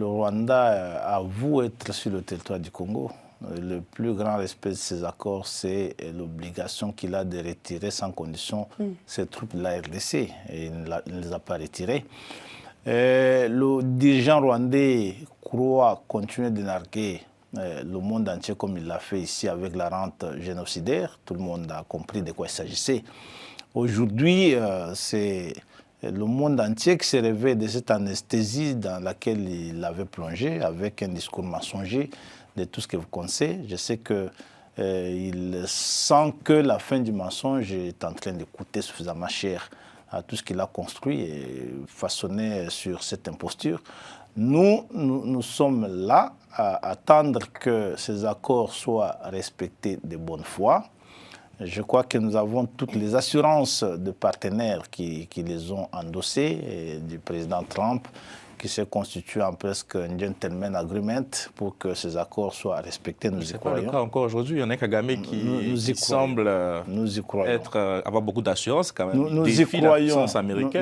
le Rwanda avoue être sur le territoire du Congo. Le plus grand respect de ces accords, c'est l'obligation qu'il a de retirer sans condition ses troupes de la RDC. Et il ne les a pas retirées. Le dirigeant rwandais croit continuer de narguer le monde entier comme il l'a fait ici avec la rente génocidaire. Tout le monde a compris de quoi il s'agissait. Aujourd'hui, c'est le monde entier qui s'est réveillé de cette anesthésie dans laquelle il avait plongé avec un discours mensonger de tout ce que vous connaissez. Je sais qu'il sent que la fin du mensonge est en train de coûter suffisamment cher à tout ce qu'il a construit et façonné sur cette imposture. Nous sommes là à attendre que ces accords soient respectés de bonne foi. Je crois que nous avons toutes les assurances de partenaires qui les ont endossés, et du président Trump, qui s'est constitué en presque un gentleman agreement pour que ces accords soient respectés. Nous y croyons. C'est pas le cas encore aujourd'hui. Il y en a Kagame qui semble avoir beaucoup d'assurance quand même. Nous y croyons.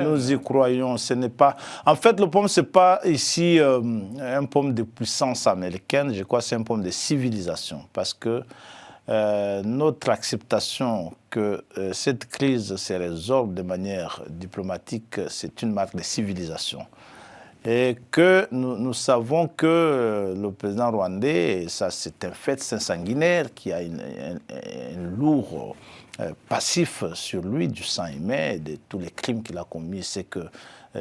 Nous y croyons. Ce n'est pas. En fait, le problème c'est pas ici un problème de puissance américaine. Je crois que c'est un problème de civilisation, parce que notre acceptation que cette crise se résolve de manière diplomatique, c'est une marque de civilisation. Et que nous savons que le président rwandais, et ça c'est un fait, c'est un sanguinaire qui a un lourd passif sur lui, du sang aimé, de tous les crimes qu'il a commis. C'est que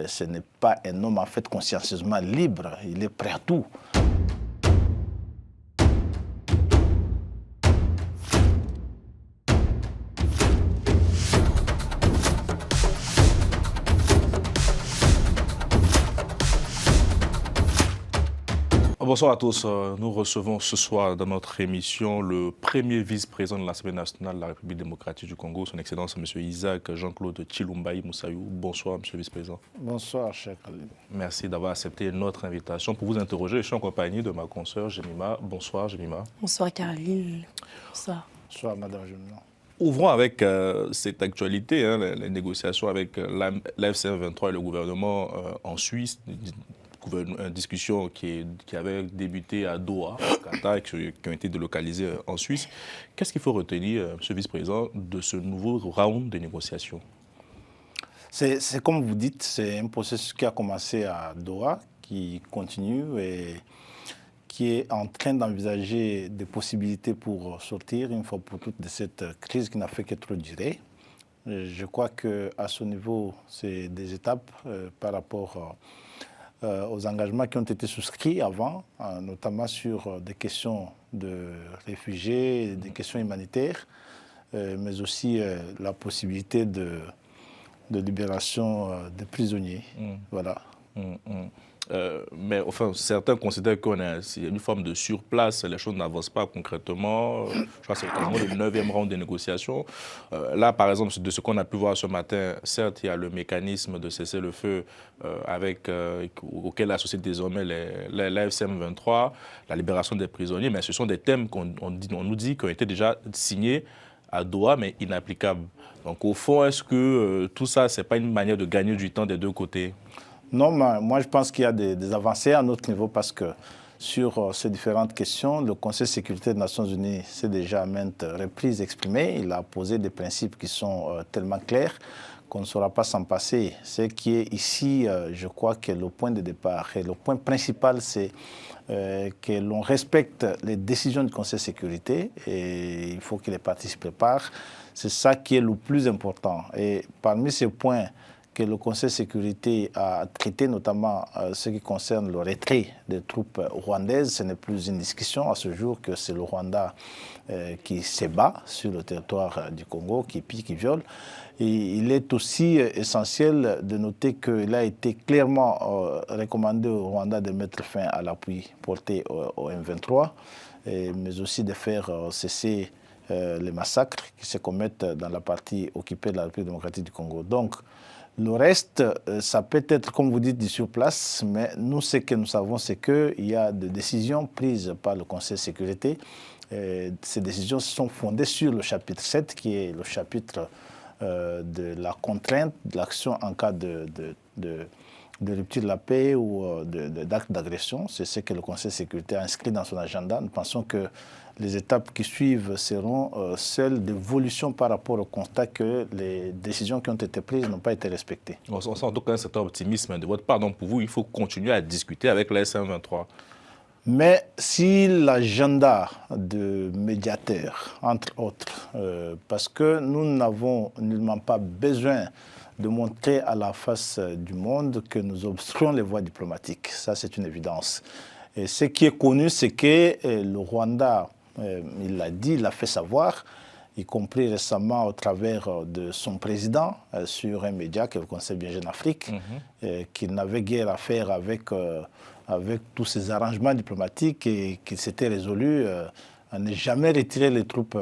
ce n'est pas un homme en fait consciencieusement libre, il est prêt à tout. Bonsoir à tous. Nous recevons ce soir dans notre émission le premier vice-président de l'Assemblée nationale de la République démocratique du Congo, son Excellence M. Isaac Jean-Claude Tshilumbayi Moussaïou. Bonsoir, M. le vice-président. Bonsoir, cher Khalid. Merci d'avoir accepté notre invitation pour vous interroger. Je suis en compagnie de ma consoeur Jemima. Bonsoir, Jemima. Bonsoir, Caroline. Bonsoir. Bonsoir, Madame Jemima. Ouvrons avec cette actualité, les négociations avec l'AFC 23 et le gouvernement en Suisse. Une discussion qui avait débuté à Doha, au Qatar, et qui ont été délocalisées en Suisse. Qu'est-ce qu'il faut retenir, M. le vice-président, de ce nouveau round de négociations? C'est comme vous dites, c'est un processus qui a commencé à Doha, qui continue et qui est en train d'envisager des possibilités pour sortir une fois pour toutes de cette crise qui n'a fait que trop durer. Je crois qu'à ce niveau, c'est des étapes par rapport aux engagements qui ont été souscrits avant, notamment sur des questions de réfugiés, des questions humanitaires, mais aussi la possibilité de libération des prisonniers. Voilà. Mais enfin, certains considèrent qu'on a une forme de surplace, les choses n'avancent pas concrètement. Je crois que c'est quasiment le 9e round des négociations. Là, par exemple, de ce qu'on a pu voir ce matin, certes, il y a le mécanisme de cessez-le-feu auquel associe désormais l'AFCM 23, la libération des prisonniers, mais ce sont des thèmes qu'on nous dit qui ont été déjà signés à Doha, mais inapplicables. Donc, au fond, est-ce que tout ça, ce n'est pas une manière de gagner du temps des deux côtés ? Non, mais moi je pense qu'il y a des avancées à notre niveau parce que sur ces différentes questions, le Conseil de sécurité des Nations Unies s'est déjà à maintes reprises exprimé. Il a posé des principes qui sont tellement clairs qu'on ne saura pas s'en passer. Ce qui est ici, je crois que le point de départ et le point principal, c'est que l'on respecte les décisions du Conseil de sécurité et il faut que les parties s'y préparent. C'est ça qui est le plus important. Et parmi ces points que le Conseil de sécurité a traité, notamment ce qui concerne le retrait des troupes rwandaises. Ce n'est plus une discussion à ce jour que c'est le Rwanda qui se bat sur le territoire du Congo, qui pille, qui viole. Et il est aussi essentiel de noter qu'il a été clairement recommandé au Rwanda de mettre fin à l'appui porté au M23, mais aussi de faire cesser les massacres qui se commettent dans la partie occupée de la République démocratique du Congo. Donc, le reste, ça peut être, comme vous dites, du sur place, mais nous, ce que nous savons, c'est qu'il y a des décisions prises par le Conseil de sécurité. Ces décisions sont fondées sur le chapitre 7, qui est le chapitre de la contrainte de l'action en cas de de rupture de la paix ou d'actes d'agression. C'est ce que le Conseil de sécurité a inscrit dans son agenda. Nous pensons que les étapes qui suivent seront celles d'évolution par rapport au constat que les décisions qui ont été prises n'ont pas été respectées. On sent en tout cas un certain optimisme de votre part. Donc pour vous, il faut continuer à discuter avec la SM23. Mais si l'agenda de médiateur, entre autres, parce que nous n'avons nullement pas besoin de montrer à la face du monde que nous obstruons les voies diplomatiques. Ça, c'est une évidence. Et ce qui est connu, c'est que le Rwanda, il l'a dit, il l'a fait savoir, y compris récemment au travers de son président sur un média que vous connaissez bien, Jeune Afrique, qu'il n'avait guère à faire avec tous ces arrangements diplomatiques et qu'il s'était résolu à ne jamais retirer les troupes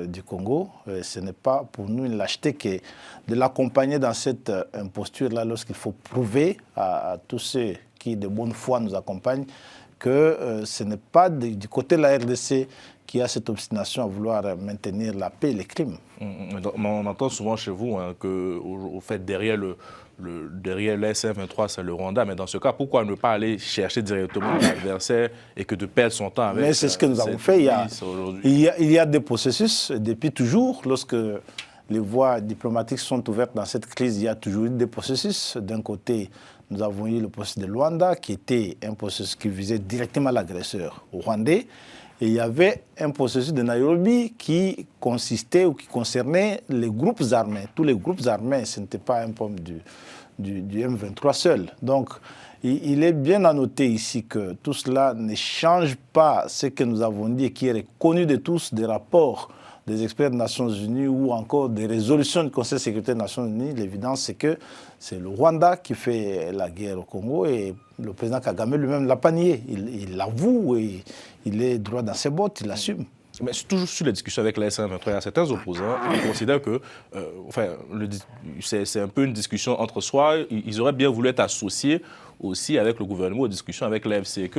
du Congo. Ce n'est pas pour nous une lâcheté que de l'accompagner dans cette imposture-là lorsqu'il faut prouver à tous ceux qui de bonne foi nous accompagnent que ce n'est pas du côté de la RDC qui a cette obstination à vouloir maintenir la paix et les crimes. On entend souvent chez vous que, au fait, derrière la SM23, c'est le Rwanda. Mais dans ce cas, pourquoi ne pas aller chercher directement l'adversaire et que de perdre son temps avec... Mais c'est ce que nous avons fait. Il y a des processus, depuis toujours, lorsque les voies diplomatiques sont ouvertes dans cette crise, il y a toujours eu des processus. D'un côté, nous avons eu le processus de Luanda, qui était un processus qui visait directement l'agresseur rwandais. Et il y avait un processus de Nairobi qui consistait ou qui concernait les groupes armés. Tous les groupes armés, ce n'était pas un problème du M23 seul. Donc, il est bien à noter ici que tout cela ne change pas ce que nous avons dit et qui est reconnu de tous des rapports des experts des Nations Unies ou encore des résolutions du Conseil de sécurité des Nations Unies. L'évidence, c'est que c'est le Rwanda qui fait la guerre au Congo et le président Kagame lui-même l'a pas nié. Il l'avoue et il est droit dans ses bottes, il l'assume. Mais toujours sur la discussion avec la SM23, il y a certains opposants qui considèrent que c'est un peu une discussion entre soi. Ils auraient bien voulu être associés aussi avec le gouvernement aux discussions avec l'AFC.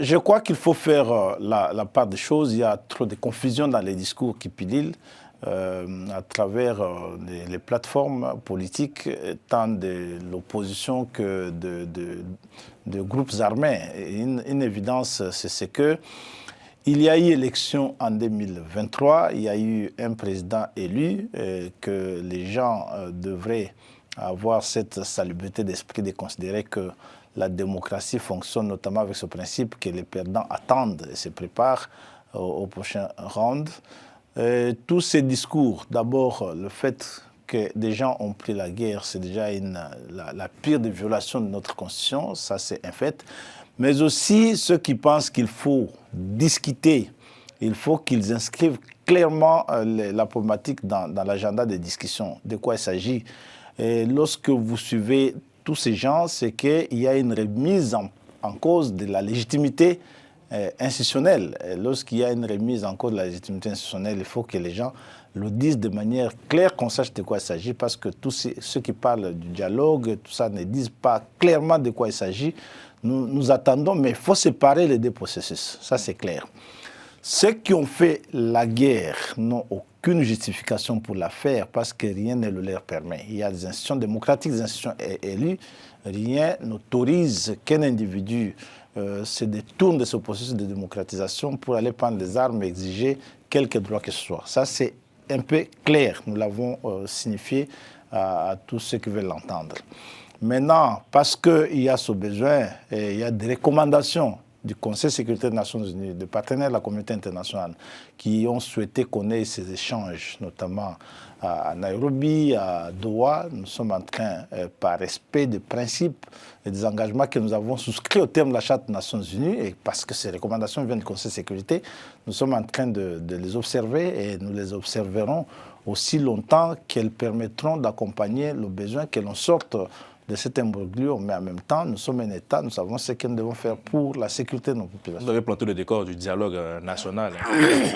Je crois qu'il faut faire la part des choses. Il y a trop de confusion dans les discours qui pililent à travers les plateformes politiques, tant de l'opposition que de groupes armés. Une évidence, c'est que il y a eu élection en 2023, il y a eu un président élu, que les gens devraient avoir cette salubrité d'esprit de considérer que la démocratie fonctionne notamment avec ce principe que les perdants attendent et se préparent au prochain round. Tous ces discours, d'abord le fait que des gens ont pris la guerre, c'est déjà la pire des violations de notre Constitution, ça c'est un fait. Mais aussi ceux qui pensent qu'il faut discuter, il faut qu'ils inscrivent clairement la problématique dans l'agenda des discussions, de quoi il s'agit. Et lorsque vous suivez tous ces gens, c'est qu'il y a une remise en cause de la légitimité institutionnelle. Lorsqu'il y a une remise en cause de la légitimité institutionnelle, il faut que les gens le disent de manière claire, qu'on sache de quoi il s'agit, parce que tous ceux qui parlent du dialogue, tout ça, ne disent pas clairement de quoi il s'agit. Nous attendons, mais il faut séparer les deux processus, ça c'est clair. Ceux qui ont fait la guerre n'ont aucune justification pour la faire parce que rien ne le leur permet. Il y a des institutions démocratiques, des institutions élues, rien n'autorise qu'un individu se détourne de ce processus de démocratisation pour aller prendre les armes et exiger quelque droit que ce soit. Ça c'est un peu clair, nous l'avons signifié à tous ceux qui veulent l'entendre. Maintenant, parce qu'il y a ce besoin, et il y a des recommandations du Conseil de sécurité des Nations Unies, des partenaires de la communauté internationale, qui ont souhaité connaître ces échanges, notamment à Nairobi, à Doha. Nous sommes en train, par respect des principes et des engagements que nous avons souscrits au terme de la Charte des Nations Unies, et parce que ces recommandations viennent du Conseil de sécurité, nous sommes en train de les observer et nous les observerons aussi longtemps qu'elles permettront d'accompagner le besoin que l'on sorte de cet imbroglio, mais en même temps, nous sommes un État, nous savons ce que nous devons faire pour la sécurité de nos populations. Vous avez planté le décor du dialogue national,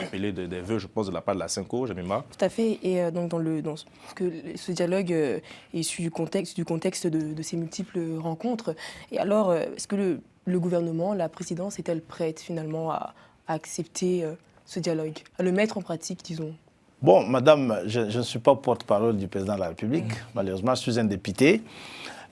appelé des vœux, je pense, de la part de la CENCO, Jemima. Tout à fait, et donc ce dialogue est issu du contexte de ces multiples rencontres. Et alors, est-ce que le gouvernement, la présidence, est-elle prête finalement à accepter ce dialogue, à le mettre en pratique, disons? Bon, madame, je ne suis pas porte-parole du président de la République. Malheureusement, je suis un député.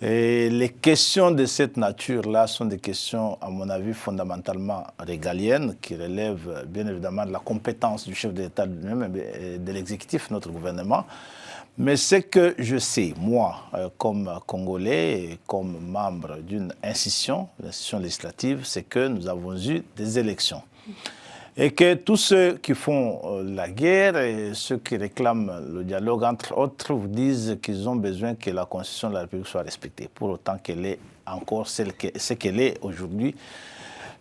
Et les questions de cette nature-là sont des questions, à mon avis, fondamentalement régaliennes, qui relèvent bien évidemment de la compétence du chef de l'État lui-même et de l'exécutif, notre gouvernement. Mais ce que je sais, moi, comme Congolais et comme membre d'une institution, l'institution législative, c'est que nous avons eu des élections. Et que tous ceux qui font la guerre et ceux qui réclament le dialogue, entre autres, vous disent qu'ils ont besoin que la Constitution de la République soit respectée, pour autant qu'elle est encore ce qu'elle est aujourd'hui.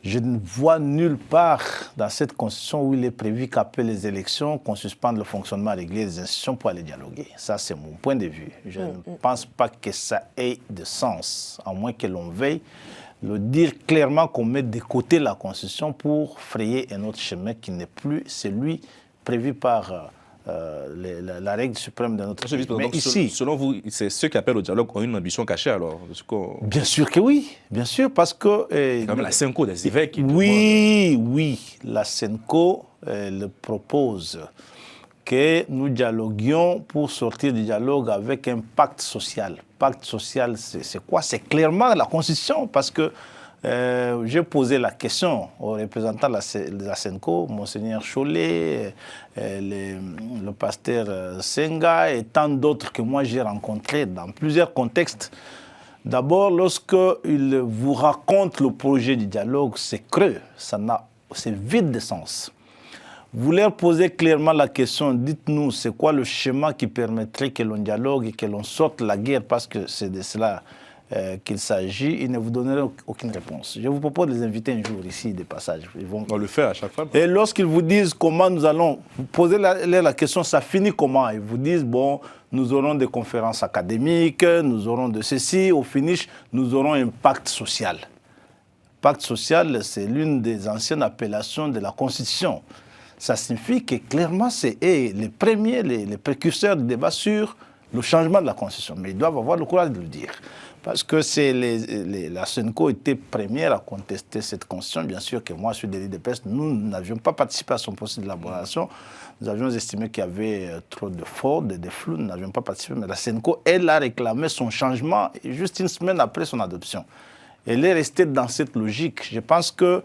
Je ne vois nulle part dans cette Constitution où il est prévu qu'après les élections, qu'on suspende le fonctionnement régulier des institutions pour aller dialoguer. Ça, c'est mon point de vue. Je ne pense pas que ça ait de sens, à moins que l'on veuille le dire clairement qu'on met de côté la Constitution pour frayer un autre chemin qui n'est plus celui prévu par la règle suprême de notre pays. Mais ici, selon vous, c'est ceux qui appellent au dialogue ont une ambition cachée alors? Bien sûr que oui, bien sûr, parce que... comme la SENCO des évêques. Oui, la SENCO le propose que nous dialoguions pour sortir du dialogue avec un pacte social. Pacte social, c'est quoi? C'est clairement la Constitution, parce que j'ai posé la question aux représentants de la SENCO, Monseigneur Cholet, le pasteur Senga et tant d'autres que moi j'ai rencontrés dans plusieurs contextes. D'abord, lorsqu'ils vous racontent le projet du dialogue, c'est creux, c'est vide de sens. Vous leur posez clairement la question, dites-nous, c'est quoi le schéma qui permettrait que l'on dialogue et que l'on sorte la guerre, parce que c'est de cela qu'il s'agit, ils ne vous donneront aucune réponse. Je vous propose de les inviter un jour ici, de passage. On le fait à chaque fois. Et lorsqu'ils vous disent comment nous allons, vous posez la question, ça finit comment? Ils vous disent, bon, nous aurons des conférences académiques, nous aurons de ceci, au finish, nous aurons un pacte social. Pacte social, c'est l'une des anciennes appellations de la Constitution. Ça signifie que clairement, c'est les premiers, les précurseurs du débat sur le changement de la Constitution. Mais ils doivent avoir le courage de le dire. Parce que la SENCO était première à contester cette Constitution. Bien sûr que moi, je suis de l'IDPS, nous n'avions pas participé à son processus d'élaboration. Nous avions estimé qu'il y avait trop de fraude et de flou. Nous n'avions pas participé. Mais la SENCO, elle a réclamé son changement juste une semaine après son adoption. Elle est restée dans cette logique. Je pense que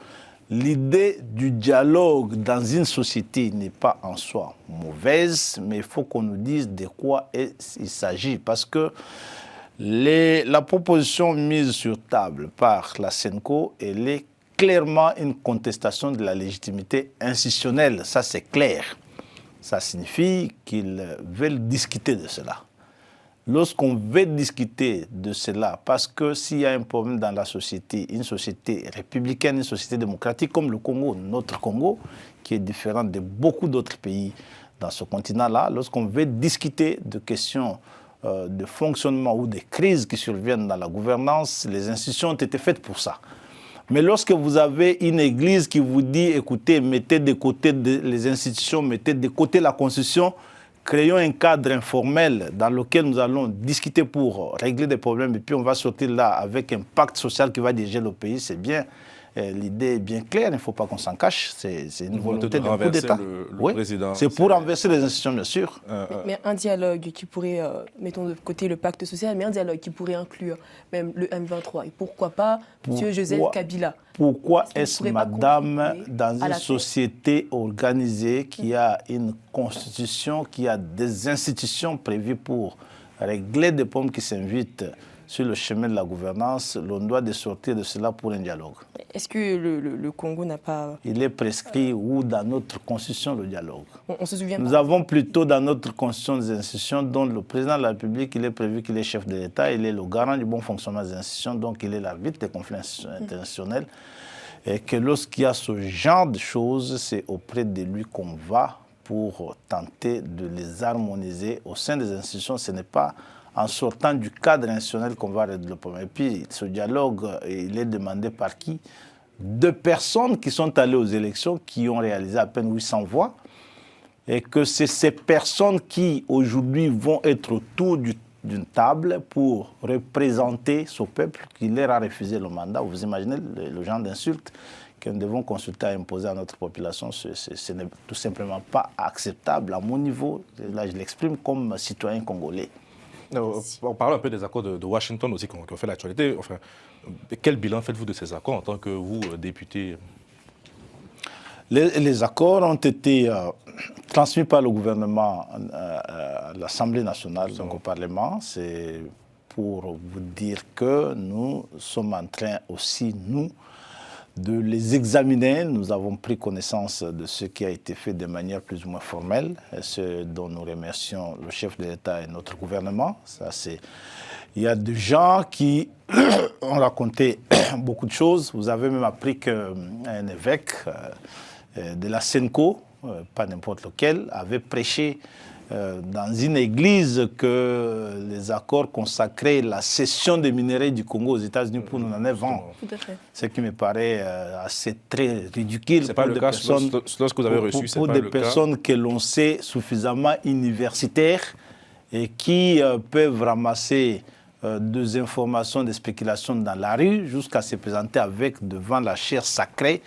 l'idée du dialogue dans une société n'est pas en soi mauvaise, mais il faut qu'on nous dise de quoi il s'agit. Parce que la proposition mise sur table par la SENCO, elle est clairement une contestation de la légitimité institutionnelle. Ça, c'est clair. Ça signifie qu'ils veulent discuter de cela. Lorsqu'on veut discuter de cela, parce que s'il y a un problème dans la société, une société républicaine, une société démocratique comme le Congo, notre Congo, qui est différent de beaucoup d'autres pays dans ce continent-là, lorsqu'on veut discuter de questions de fonctionnement ou des crises qui surviennent dans la gouvernance, les institutions ont été faites pour ça. Mais lorsque vous avez une église qui vous dit, écoutez, mettez de côté les institutions, mettez de côté la Constitution, créons un cadre informel dans lequel nous allons discuter pour régler des problèmes et puis on va sortir là avec un pacte social qui va diriger le pays, c'est bien. L'idée est bien claire, il ne faut pas qu'on s'en cache. C'est une volonté d'un coup d'État. Oui, c'est pour renverser les institutions, bien sûr. Mais un dialogue qui pourrait, mettons de côté le pacte social, mais un dialogue qui pourrait inclure même le M23. Et pourquoi pas M. Joseph Kabila? Pourquoi est-ce, madame, dans une société organisée qui a une constitution, qui a des institutions prévues pour régler des problèmes qui s'invitent sur le chemin de la gouvernance, l'on doit sortir de cela pour un dialogue? Est-ce que le Congo n'a pas... Il est prescrit où dans notre constitution le dialogue? On se souvient Nous avons plutôt dans notre constitution des institutions dont le président de la République, il est prévu qu'il est chef de l'État, il est le garant du bon fonctionnement des institutions, donc il est l'arbitre des conflits internationaux. Et que lorsqu'il y a ce genre de choses, c'est auprès de lui qu'on va pour tenter de les harmoniser au sein des institutions. Ce n'est pas en sortant du cadre institutionnel qu'on va régler le problème. Et puis, ce dialogue, il est demandé par qui? 2 personnes qui sont allées aux élections, qui ont réalisé à peine 800 voix, et que c'est ces personnes qui, aujourd'hui, vont être autour d'une table pour représenter ce peuple qui leur a refusé le mandat. Vous imaginez le genre d'insultes que nous devons consulter à imposer à notre population, ce n'est tout simplement pas acceptable à mon niveau. Là, je l'exprime comme citoyen congolais. On parle un peu des accords de Washington aussi qui ont fait l'actualité. Enfin, quel bilan faites-vous de ces accords en tant que vous, député? Les accords ont été transmis par le gouvernement à l'Assemblée nationale, donc au Parlement. C'est pour vous dire que nous sommes en train aussi, nous, de les examiner. Nous avons pris connaissance de ce qui a été fait de manière plus ou moins formelle, ce dont nous remercions le chef de l'État et notre gouvernement. Il y a des gens qui ont raconté beaucoup de choses. Vous avez même appris qu'un évêque de la Senko, pas n'importe lequel, avait prêché dans une église que les accords consacraient la cession des minerais du Congo aux États-Unis pour nous en vendre. Tout à fait. Ce qui me paraît assez très ridicule. C'est pas le cas lorsque vous avez reçu. Pour des personnes que l'on sait suffisamment universitaires et qui peuvent ramasser des informations, des spéculations dans la rue jusqu'à se présenter avec devant la chair sacrée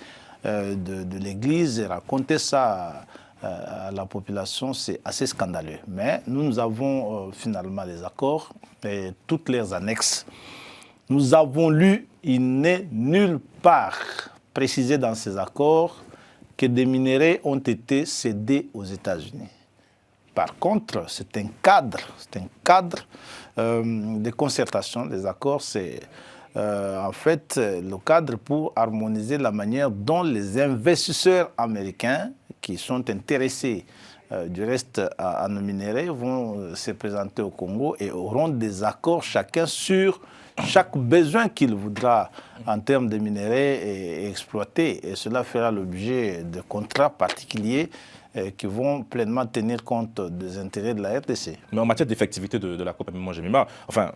de l'Église et raconter ça à la population, c'est assez scandaleux. Mais nous avons finalement les accords et toutes leurs annexes. Nous avons lu, il n'est nulle part précisé dans ces accords que des minerais ont été cédés aux États-Unis. Par contre, c'est un cadre de concertation. Les accords, c'est en fait le cadre pour harmoniser la manière dont les investisseurs américains qui sont intéressés du reste à nos minéraux vont se présenter au Congo et auront des accords chacun sur chaque besoin qu'il voudra en termes de minéraux et exploiter. Et cela fera l'objet de contrats particuliers qui vont pleinement tenir compte des intérêts de la RDC. Mais en matière d'effectivité de la COP-Gemima, enfin,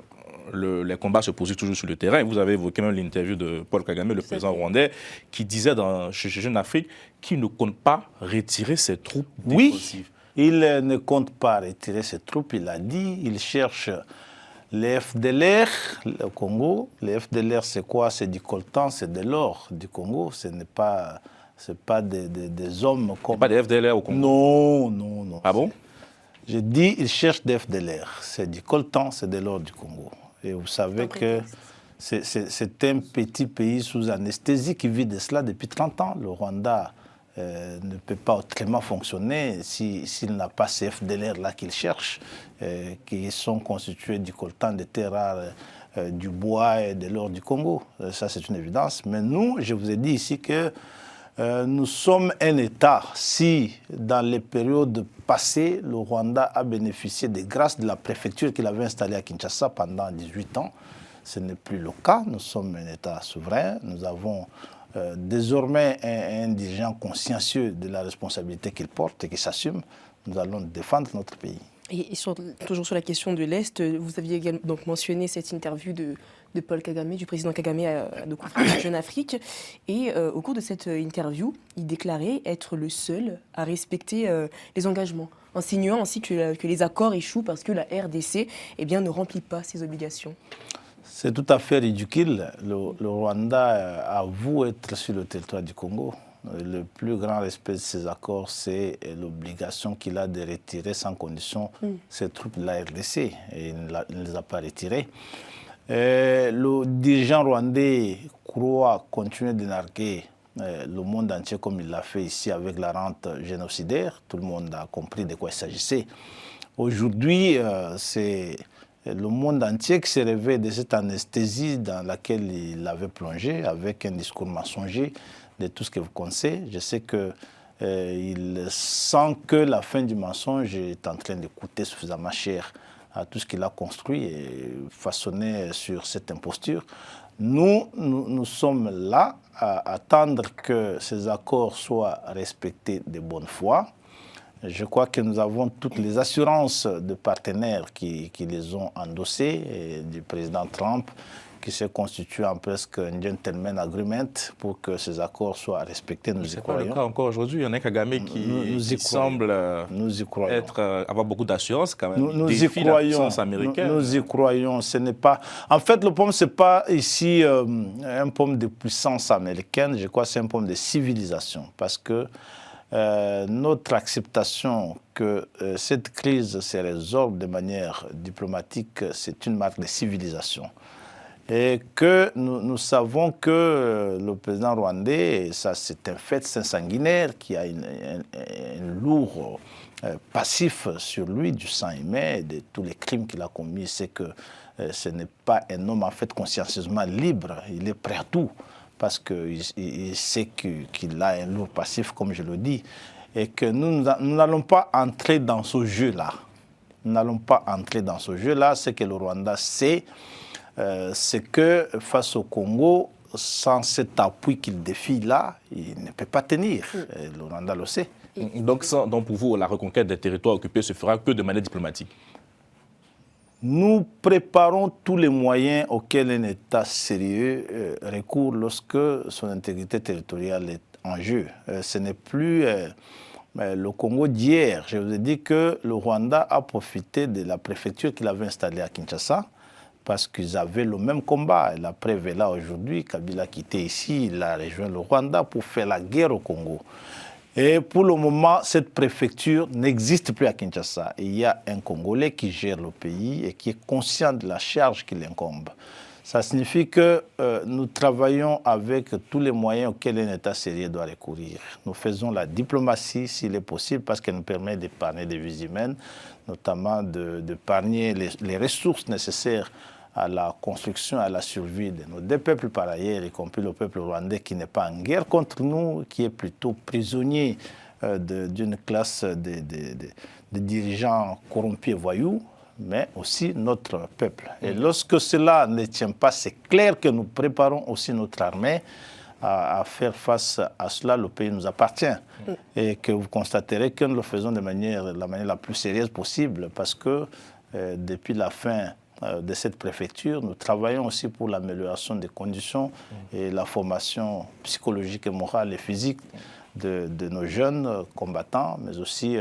les combats se poursuivent toujours sur le terrain. Vous avez évoqué même l'interview de Paul Kagame, le président rwandais, qui disait chez Jeune Afrique qu'il ne compte pas retirer ses troupes défensives. Oui, il ne compte pas retirer ses troupes, il a dit. Il cherche les FDLR, le Congo. Les FDLR, c'est quoi? C'est du coltan, c'est de l'or du Congo. Ce n'est pas... C'est pas des hommes comme... Pas des FDLR au Congo? Non, non, non. Ah bon? Je dis, ils cherchent des FDLR. C'est du coltan, c'est de l'or du Congo. Et vous savez que c'est un petit pays sous anesthésie qui vit de cela depuis 30 ans. Le Rwanda ne peut pas autrement fonctionner s'il n'a pas ces FDLR-là qu'il cherche, qui sont constitués du coltan, des terres rares, du bois et de l'or du Congo. Ça, c'est une évidence. Mais nous, je vous ai dit ici que nous sommes un État. Si, dans les périodes passées, le Rwanda a bénéficié des grâces de la préfecture qu'il avait installée à Kinshasa pendant 18 ans, ce n'est plus le cas. Nous sommes un État souverain. Nous avons désormais un dirigeant consciencieux de la responsabilité qu'il porte et qui s'assume. Nous allons défendre notre pays. Et toujours sur la question de l'Est, vous aviez également donc mentionné cette interview de Paul Kagame, du président Kagame à Jeune Afrique. Et au cours de cette interview, il déclarait être le seul à respecter les engagements, insinuant ainsi que les accords échouent parce que la RDC ne remplit pas ses obligations. C'est tout à fait ridicule. Le Rwanda avoue être sur le territoire du Congo. Le plus grand respect de ces accords, c'est l'obligation qu'il a de retirer sans condition ses troupes de la RDC. Et il ne les a pas retirées. Le dirigeant rwandais croit continuer de narguer le monde entier comme il l'a fait ici avec la rente génocidaire. Tout le monde a compris de quoi il s'agissait. Aujourd'hui, c'est le monde entier qui s'est réveillé de cette anesthésie dans laquelle il avait plongé avec un discours mensonger de tout ce que vous connaissez. Je sais qu'il sent que la fin du mensonge est en train de coûter suffisamment cher à tout ce qu'il a construit et façonné sur cette imposture. Nous sommes là à attendre que ces accords soient respectés de bonne foi. Je crois que nous avons toutes les assurances de partenaires qui les ont endossés, et du président Trump, qui s'est constitué en presque un gentleman agreement pour que ces accords soient respectés. Nous y croyons. C'est pas le cas encore aujourd'hui. Il y en a Kagame qui semble avoir beaucoup d'assurance quand même. Nous y croyons. Nous y croyons. Ce n'est pas... En fait, le problème, ce n'est pas ici un problème de puissance américaine. Je crois que c'est un problème de civilisation. Parce que notre acceptation que cette crise se résorbe de manière diplomatique, c'est une marque de civilisation. Et que nous savons que le président rwandais, et ça c'est un fait, c'est un sanguinaire qui a un lourd passif sur lui, du sang humain, de tous les crimes qu'il a commis. C'est que ce n'est pas un homme en fait consciencieusement libre, il est prêt à tout, parce qu'il sait qu'il a un lourd passif, comme je le dis, et que nous n'allons pas entrer dans ce jeu-là. Nous n'allons pas entrer dans ce jeu-là. Ce que le Rwanda sait, c'est que face au Congo, sans cet appui qu'il défie là, il ne peut pas tenir. Et le Rwanda le sait. Donc pour vous, la reconquête des territoires occupés se fera que de manière diplomatique? Nous préparons tous les moyens auxquels un État sérieux recourt lorsque son intégrité territoriale est en jeu. Ce n'est plus le Congo d'hier. Je vous ai dit que le Rwanda a profité de la préfecture qu'il avait installée à Kinshasa parce qu'ils avaient le même combat. Et la preuve est là aujourd'hui. Kabila a quitté ici, il a rejoint le Rwanda pour faire la guerre au Congo. Et pour le moment, cette préfecture n'existe plus à Kinshasa. Il y a un Congolais qui gère le pays et qui est conscient de la charge qui l'incombe. Ça signifie que nous travaillons avec tous les moyens auxquels un État sérieux doit recourir. Nous faisons la diplomatie s'il est possible parce qu'elle nous permet d'épargner des vies humaines, notamment d'épargner les ressources nécessaires à la construction, à la survie de nos deux peuples par ailleurs, y compris le peuple rwandais qui n'est pas en guerre contre nous, qui est plutôt prisonnier d'une classe de dirigeants corrompus et voyous, mais aussi notre peuple. Et lorsque cela ne tient pas, c'est clair que nous préparons aussi notre armée à faire face à cela. Le pays nous appartient. Et que vous constaterez que nous le faisons de la manière la plus sérieuse possible, parce que depuis la fin de cette préfecture, nous travaillons aussi pour l'amélioration des conditions et la formation psychologique et morale et physique de nos jeunes combattants, mais aussi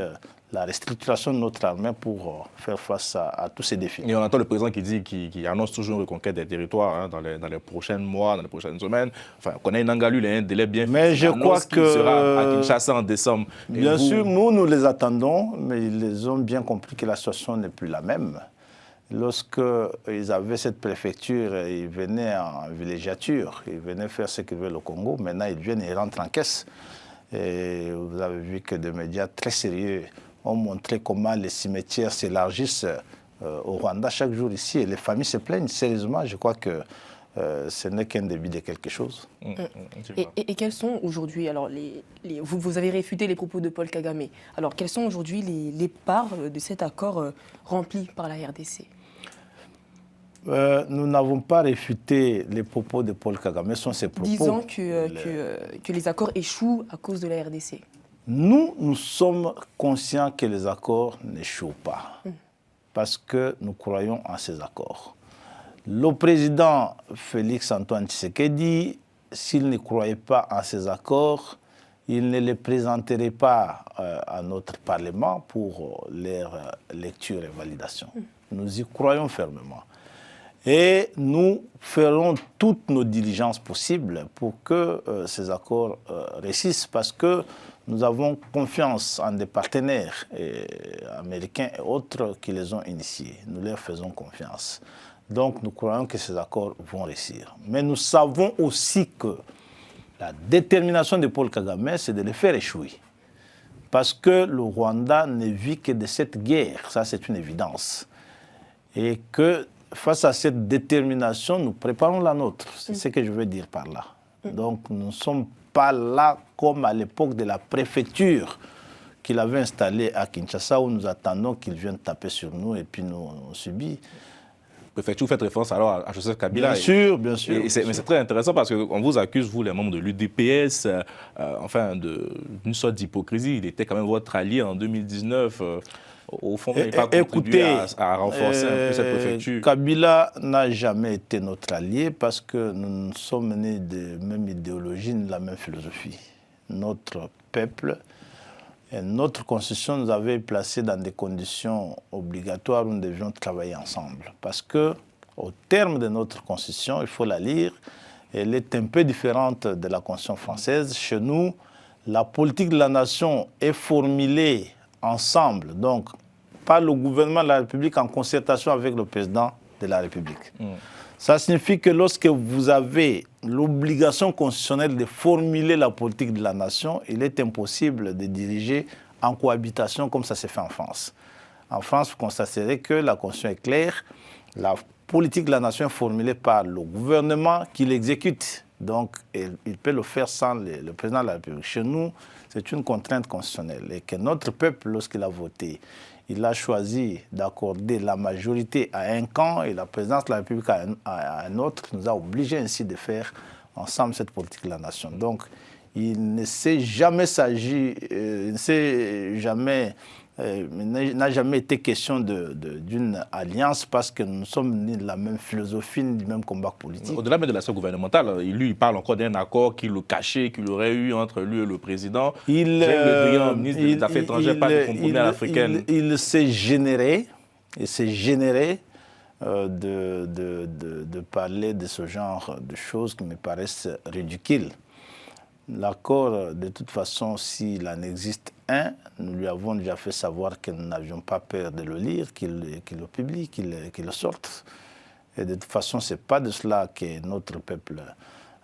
la restructuration de notre armée pour faire face à tous ces défis. Et on entend le président qui dit qu'il annonce toujours une reconquête des territoires dans les prochains mois, dans les prochaines semaines. Enfin, on connaît Nangalu, il y a un délai bien mais fait. Je crois que sera à Kinshasa en décembre. Bien sûr, nous les attendons, mais ils ont bien compris que la situation n'est plus la même. Lorsqu'ils avaient cette préfecture, ils venaient en villégiature, ils venaient faire ce qu'ils veulent au Congo. Maintenant, ils viennent et rentrent en caisse. Et vous avez vu que des médias très sérieux ont montré comment les cimetières s'élargissent au Rwanda chaque jour ici. Et les familles se plaignent. Sérieusement, je crois que ce n'est qu'un début de quelque chose. Et quels sont aujourd'hui, alors vous avez réfuté les propos de Paul Kagame, alors quelles sont aujourd'hui les parts de cet accord rempli par la RDC? Nous n'avons pas réfuté les propos de Paul Kagame, ce sont ses propos. Disant que les accords échouent à cause de la RDC. Nous sommes conscients que les accords n'échouent pas, parce que nous croyons en ces accords. Le président Félix-Antoine Tshisekedi, s'il ne croyait pas en ces accords, il ne les présenterait pas à notre Parlement pour leur lecture et validation. Nous y croyons fermement. Et nous ferons toutes nos diligences possibles pour que ces accords réussissent, parce que nous avons confiance en des partenaires américains et autres qui les ont initiés. Nous leur faisons confiance. Donc nous croyons que ces accords vont réussir. Mais nous savons aussi que la détermination de Paul Kagame, c'est de les faire échouer. Parce que le Rwanda ne vit que de cette guerre, ça c'est une évidence. Et que face à cette détermination, nous préparons la nôtre. C'est ce que je veux dire par là. Donc nous ne sommes pas là comme à l'époque de la préfecture qu'il avait installée à Kinshasa, où nous attendons qu'il vienne taper sur nous et puis nous on subit. Préfecture, vous faites référence alors à Joseph Kabila. Bien sûr, bien sûr. Mais c'est très intéressant parce qu'on vous accuse, vous, les membres de l'UDPS, enfin, d'une sorte d'hypocrisie. Il était quand même votre allié en 2019. Au fond, il n'a pas contribué à renforcer un peu cette préfecture. Kabila n'a jamais été notre allié parce que nous sommes nés de la même idéologie, de la même philosophie. Notre peuple et notre constitution nous avait placés dans des conditions obligatoires où nous devions travailler ensemble. Parce qu'au terme de notre constitution, il faut la lire, elle est un peu différente de la constitution française. Chez nous, la politique de la nation est formulée ensemble, donc par le gouvernement de la République en concertation avec le président de la République. Ça signifie que lorsque vous avez l'obligation constitutionnelle de formuler la politique de la nation, il est impossible de diriger en cohabitation comme ça s'est fait en France. En France, vous constaterez que la Constitution est claire, la politique de la nation est formulée par le gouvernement qui l'exécute. Donc, il peut le faire sans le président de la République. Chez nous, c'est une contrainte constitutionnelle et que notre peuple, lorsqu'il a voté, il a choisi d'accorder la majorité à un camp et la présidence de la République à un autre, nous a obligés ainsi de faire ensemble cette politique de la nation. Donc, il ne s'est jamais s'agit, n'a jamais été question d'une alliance parce que nous sommes ni de la même philosophie, ni du même combat politique. Au-delà de l'aspect gouvernemental, il parle encore d'un accord qu'il le cachait, qu'il aurait eu entre lui et le président. Le ministre des Affaires étrangères parle de compromis à l'africaine. Il s'est généré de parler de ce genre de choses qui me paraissent ridicules. L'accord, de toute façon, s'il en existe un, nous lui avons déjà fait savoir que nous n'avions pas peur de le lire, qu'il le publie, qu'il le sorte. Et de toute façon, ce n'est pas de cela que notre peuple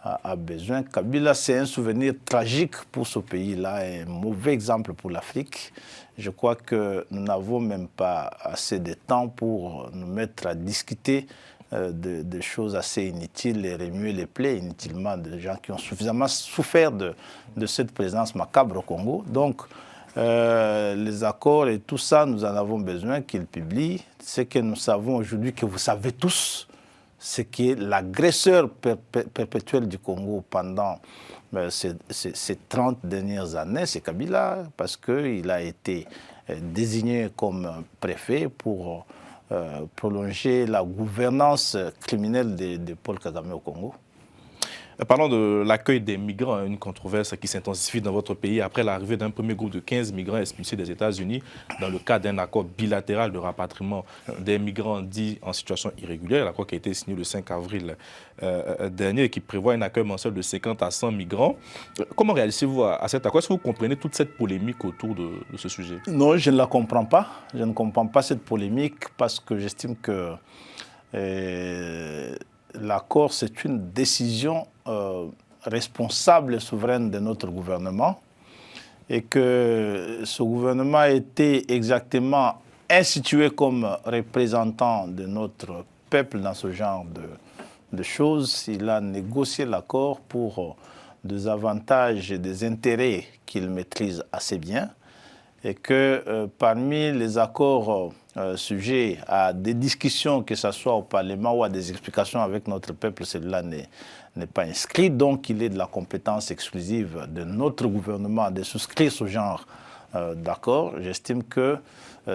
a besoin. Kabila, c'est un souvenir tragique pour ce pays-là, un mauvais exemple pour l'Afrique. Je crois que nous n'avons même pas assez de temps pour nous mettre à discuter de choses assez inutiles et remuer les plaies inutilement de gens qui ont suffisamment souffert de cette présence macabre au Congo. Donc, les accords et tout ça, nous en avons besoin qu'ils publient. Ce que nous savons aujourd'hui, que vous savez tous, c'est que l'agresseur perpétuel du Congo pendant ces 30 dernières années, c'est Kabila, parce qu'il a été désigné comme préfet pour prolonger la gouvernance criminelle de Paul Kagame au Congo. Parlons de l'accueil des migrants, une controverse qui s'intensifie dans votre pays après l'arrivée d'un premier groupe de 15 migrants expulsés des États-Unis dans le cadre d'un accord bilatéral de rapatriement des migrants dits en situation irrégulière, l'accord qui a été signé le 5 avril dernier et qui prévoit un accueil mensuel de 50 à 100 migrants. Comment réagissez-vous à cet accord? Est-ce que vous comprenez toute cette polémique autour de ce sujet? Non, je ne la comprends pas. Je ne comprends pas cette polémique parce que j'estime que l'accord, c'est une décision responsable et souveraine de notre gouvernement et que ce gouvernement a été exactement institué comme représentant de notre peuple dans ce genre de choses. Il a négocié l'accord pour des avantages et des intérêts qu'il maîtrise assez bien et que parmi les accords sujets à des discussions, que ce soit au Parlement ou à des explications avec notre peuple, celui-là n'est pas inscrit. Donc, il est de la compétence exclusive de notre gouvernement de souscrire ce genre d'accord. J'estime que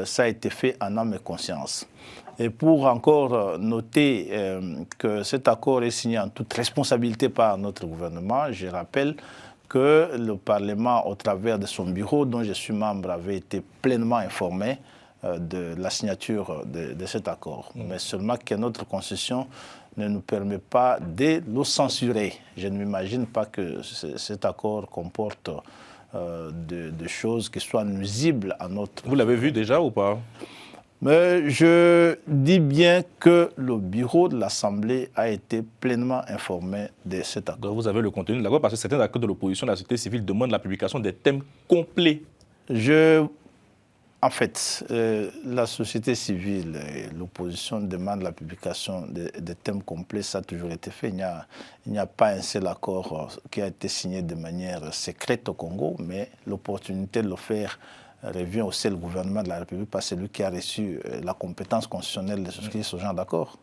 ça a été fait en âme et conscience. Et pour encore noter que cet accord est signé en toute responsabilité par notre gouvernement, je rappelle que le Parlement, au travers de son bureau, dont je suis membre, avait été pleinement informé de la signature de cet accord. Mais seulement que notre Constitution ne nous permet pas de le censurer. Je ne m'imagine pas que cet accord comporte de choses qui soient nuisibles à notre... Vous l'avez vu déjà ou pas? Mais je dis bien que le bureau de l'Assemblée a été pleinement informé de cet accord. Donc vous avez le contenu de l'accord parce que certains acteurs de l'opposition de la société civile demandent la publication des thèmes complets. En fait, la société civile et l'opposition demandent la publication des thèmes complets. Ça a toujours été fait. Il n'y a pas un seul accord qui a été signé de manière secrète au Congo, mais l'opportunité de le faire revient au seul gouvernement de la République, pas celui qui a reçu la compétence constitutionnelle de souscrire ce genre d'accord.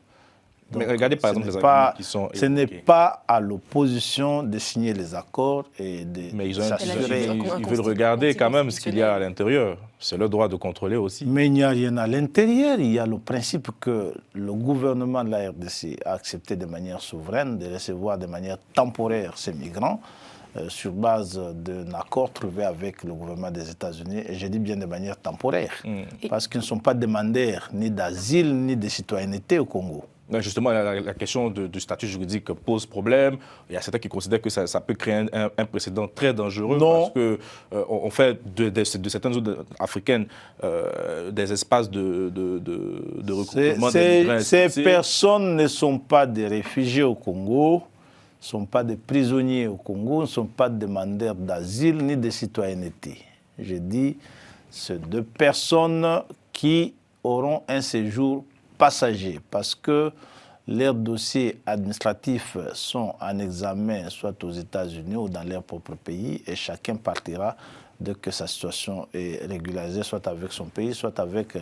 Mais regardez par exemple les arguments qui sont... Ce n'est pas à l'opposition de signer les accords et de mais ils s'assurer... veulent regarder quand même ce qu'il y a à l'intérieur. C'est leur droit de contrôler aussi. Mais il n'y a rien à l'intérieur. Il y a le principe que le gouvernement de la RDC a accepté de manière souveraine de recevoir de manière temporaire ces migrants sur base d'un accord trouvé avec le gouvernement des États-Unis, et je dis bien de manière temporaire, parce qu'ils ne sont pas demandeurs ni d'asile ni de citoyenneté au Congo. Justement, la question du statut juridique pose problème. Il y a certains qui considèrent que ça peut créer un précédent très dangereux parce qu'on fait de certaines zones africaines des espaces de recrutement. Ces personnes ne sont pas des réfugiés au Congo, ne sont pas des prisonniers au Congo, ne sont pas demandeurs d'asile ni de citoyenneté. Je dis, c'est deux personnes qui auront un séjour passager parce que leurs dossiers administratifs sont en examen soit aux États-Unis ou dans leur propre pays et chacun partira dès que sa situation est régularisée, soit avec son pays, soit avec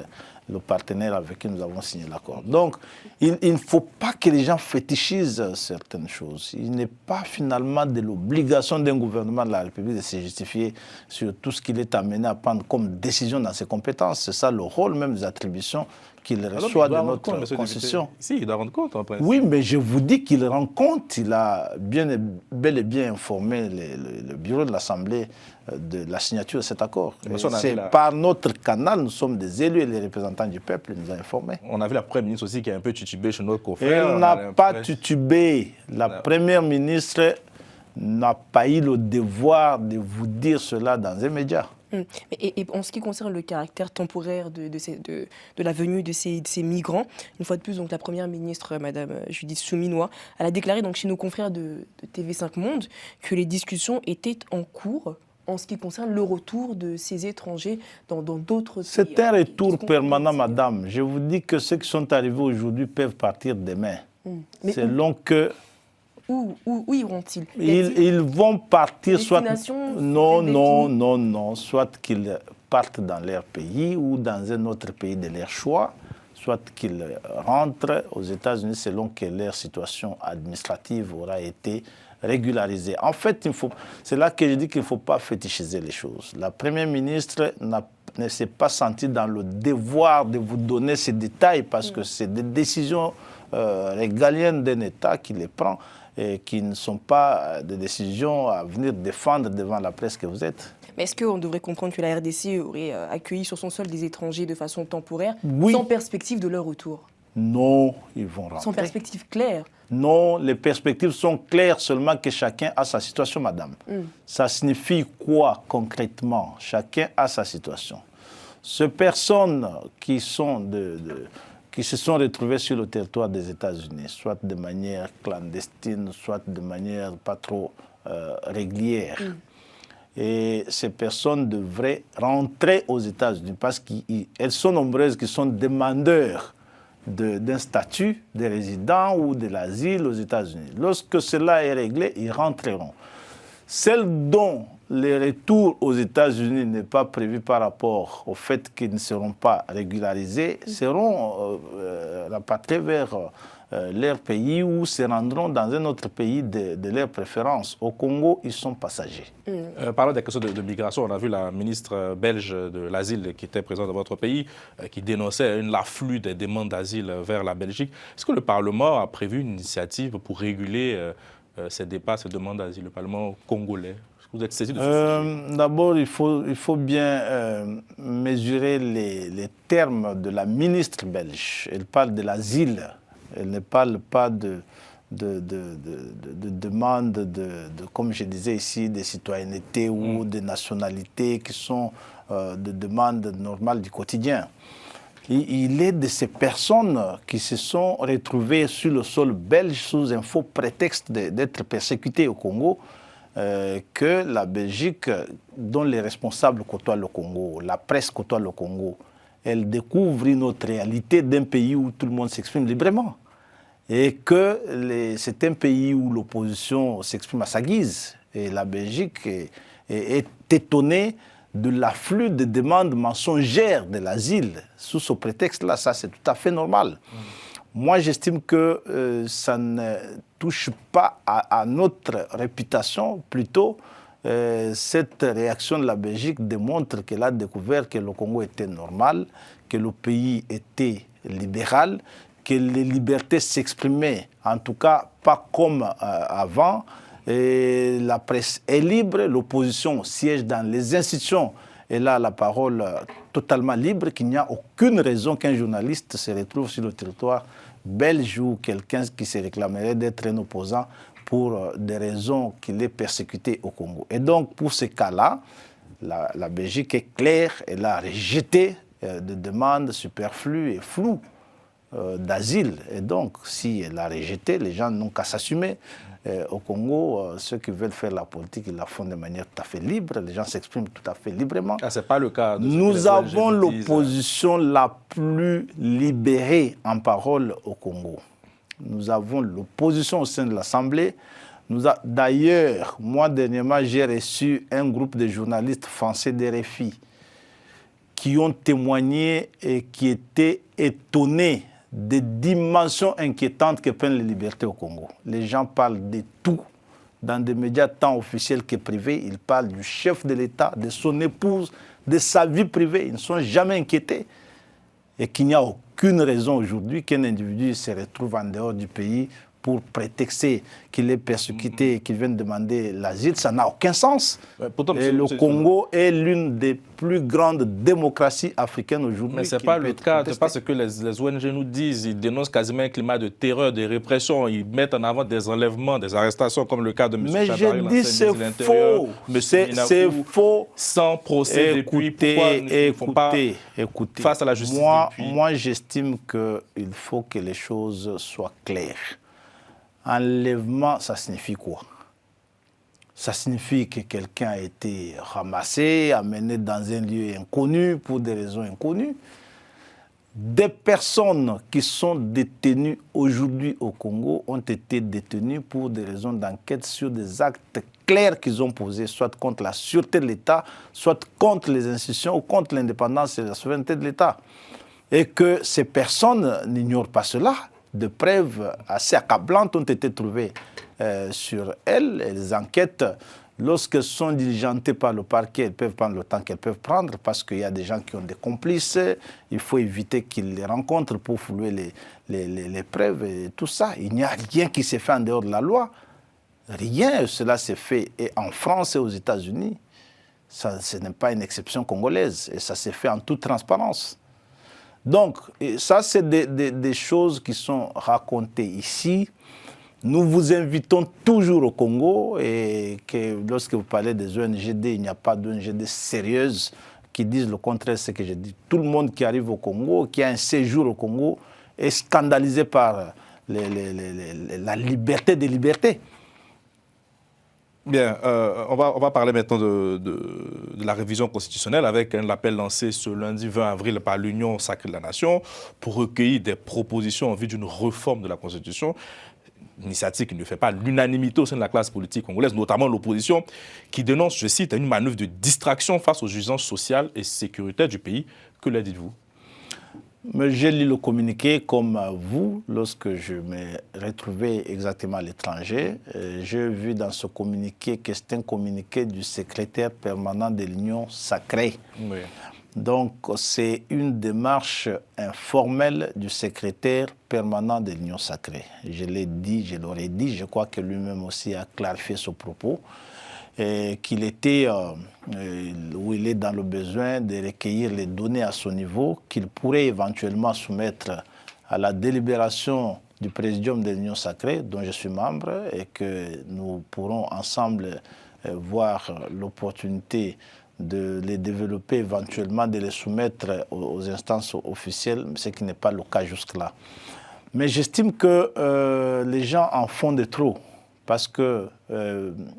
le partenaire avec qui nous avons signé l'accord. Donc, il ne faut pas que les gens fétichisent certaines choses. Il n'est pas finalement de l'obligation d'un gouvernement de la République de se justifier sur tout ce qu'il est amené à prendre comme décision dans ses compétences. C'est ça le rôle même des attributions qu'il reçoit de notre Constitution. Si, il doit rendre compte en principe. Oui, mais je vous dis qu'il rend compte. Il a bel et bien informé le bureau de l'Assemblée de la signature de cet accord. C'est par notre canal, nous sommes des élus et les représentants du peuple, il nous a informés. On a vu la Première ministre aussi qui a un peu titubé chez notre confrère. Elle n'a pas titubé. La Première ministre n'a pas eu le devoir de vous dire cela dans un média. Et en ce qui concerne le caractère temporaire de la venue de ces migrants, une fois de plus, donc, la Première ministre, Madame Judith Souminois, elle a déclaré donc, chez nos confrères de TV5 Monde que les discussions étaient en cours en ce qui concerne le retour de ces étrangers dans d'autres pays. C'est un retour permanent, madame. Je vous dis que ceux qui sont arrivés aujourd'hui peuvent partir demain. Selon que... Où iront-ils? Ils vont partir soit... Non. Soit qu'ils partent dans leur pays ou dans un autre pays de leur choix, soit qu'ils rentrent aux États-Unis selon que leur situation administrative aura été régularisée. En fait, c'est là que je dis qu'il ne faut pas fétichiser les choses. La Première ministre ne s'est pas sentie dans le devoir de vous donner ces détails parce que c'est des décisions régaliennes d'un État qui les prend et qui ne sont pas des décisions à venir défendre devant la presse que vous êtes. Mais est-ce qu'on devrait comprendre que la RDC aurait accueilli sur son sol des étrangers de façon temporaire, sans perspective de leur retour? Non, ils vont rentrer. Sans perspective claire? Non, les perspectives sont claires, seulement que chacun a sa situation, madame. Ça signifie quoi concrètement? Chacun a sa situation. Ces personnes qui se sont retrouvées sur le territoire des États-Unis, soit de manière clandestine, soit de manière pas trop régulière. Et ces personnes devraient rentrer aux États-Unis parce qu'elles sont nombreuses qui sont demandeurs d'un statut de résident ou de l'asile aux États-Unis. Lorsque cela est réglé, ils rentreront. Celles dont le retour aux États-Unis n'est pas prévu par rapport au fait qu'ils ne seront pas régularisés, seront rapatriés vers leur pays ou se rendront dans un autre pays de leur préférence. Au Congo, ils sont passagers. Parlant des questions de migration, on a vu la ministre belge de l'Asile qui était présente dans votre pays, qui dénonçait l'afflux des demandes d'asile vers la Belgique. Est-ce que le Parlement a prévu une initiative pour réguler ces départs, ces demandes d'asile, le Parlement congolais? Vous êtes saisi de ce D'abord, il faut bien mesurer les termes de la ministre belge. Elle parle de l'asile. Elle ne parle pas de demande comme je disais ici, de citoyenneté ou de nationalité qui sont des demandes normales du quotidien. Il est de ces personnes qui se sont retrouvées sur le sol belge sous un faux prétexte d'être persécutées au Congo, que la Belgique, dont les responsables côtoient le Congo, la presse côtoie le Congo, elle découvre une autre réalité d'un pays où tout le monde s'exprime librement. Et que c'est un pays où l'opposition s'exprime à sa guise. Et la Belgique est étonnée de l'afflux de demandes mensongères de l'asile. Sous ce prétexte-là, ça c'est tout à fait normal. Moi, j'estime que ça ne touche pas à notre réputation. Plutôt, cette réaction de la Belgique démontre qu'elle a découvert que le Congo était normal, que le pays était libéral, que les libertés s'exprimaient, en tout cas pas comme avant. Et la presse est libre, l'opposition siège dans les institutions. Elle a la parole totalement libre, qu'il n'y a aucune raison qu'un journaliste se retrouve sur le territoire belge ou quelqu'un qui se réclamerait d'être un opposant pour des raisons qu'il est persécuté au Congo. Et donc, pour ce cas-là, la Belgique est claire, elle a rejeté des demandes superflues et floues d'asile. Et donc, si elle a rejeté, les gens n'ont qu'à s'assumer. Au Congo, ceux qui veulent faire la politique, ils la font de manière tout à fait libre. Les gens s'expriment tout à fait librement. Ah, ce n'est pas le cas. Nous avons l'opposition la plus libérée en parole au Congo. Nous avons l'opposition au sein de l'Assemblée. D'ailleurs, moi, dernièrement, j'ai reçu un groupe de journalistes français d'RFI qui ont témoigné et qui étaient étonnés des dimensions inquiétantes que prennent les libertés au Congo. Les gens parlent de tout. Dans des médias tant officiels que privés, ils parlent du chef de l'État, de son épouse, de sa vie privée. Ils ne sont jamais inquiétés. Et qu'il n'y a aucune raison aujourd'hui qu'un individu se retrouve en dehors du pays pour prétexter qu'il est persécuté et qu'il vient demander l'asile. Ça n'a aucun sens. Pourtant, et le Congo est l'une des plus grandes démocraties africaines aujourd'hui. Mais ce n'est pas le cas. C'est pas ce que les ONG nous disent. Ils dénoncent quasiment un climat de terreur, de répression. Ils mettent en avant des enlèvements, des arrestations, comme le cas de M. Chabari, l'ancien ministre de l'Intérieur. C'est faux. Sans procès depuis. Pourquoi ne font pas face à la justice Moi, j'estime qu'il faut que les choses soient claires. Enlèvement, ça signifie quoi? Ça signifie que quelqu'un a été ramassé, amené dans un lieu inconnu pour des raisons inconnues. Des personnes qui sont détenues aujourd'hui au Congo ont été détenues pour des raisons d'enquête sur des actes clairs qu'ils ont posés, soit contre la sûreté de l'État, soit contre les institutions ou contre l'indépendance et la souveraineté de l'État. Et que ces personnes n'ignorent pas cela. De preuves assez accablantes ont été trouvées sur elles. Et les enquêtes, lorsqu'elles sont diligentées par le parquet, elles peuvent prendre le temps qu'elles peuvent prendre parce qu'il y a des gens qui ont des complices. Il faut éviter qu'ils les rencontrent pour fouler les preuves et tout ça. Il n'y a rien qui s'est fait en dehors de la loi. Rien. Cela s'est fait et en France et aux États-Unis. Ce n'est pas une exception congolaise et ça s'est fait en toute transparence. Donc, ça, c'est des choses qui sont racontées ici. Nous vous invitons toujours au Congo et que lorsque vous parlez des ONGD, il n'y a pas d'ONGD sérieuses qui disent le contraire de ce que j'ai dit. Tout le monde qui arrive au Congo, qui a un séjour au Congo, est scandalisé par la liberté des libertés. Bien, on va parler maintenant de la révision constitutionnelle avec un appel lancé ce lundi 20 avril par l'Union sacrée de la Nation pour recueillir des propositions en vue d'une réforme de la Constitution. Une initiative qui ne fait pas l'unanimité au sein de la classe politique congolaise, notamment l'opposition, qui dénonce, je cite, une manœuvre de distraction face aux urgences sociales et sécuritaires du pays. Que leur dites-vous? J'ai lu le communiqué comme vous, lorsque je me retrouvais exactement à l'étranger. J'ai vu dans ce communiqué que c'est un communiqué du secrétaire permanent de l'Union sacrée. Oui. Donc, c'est une démarche informelle du secrétaire permanent de l'Union sacrée. Je l'ai dit, je l'aurais dit, je crois que lui-même aussi a clarifié ce propos. Qu'il était, où il est dans le besoin de recueillir les données à son niveau, qu'il pourrait éventuellement soumettre à la délibération du Présidium de l'Union sacrée, dont je suis membre, et que nous pourrons ensemble voir l'opportunité de les développer, éventuellement de les soumettre aux instances officielles, ce qui n'est pas le cas jusque-là. Mais j'estime que les gens en font de trop. Parce que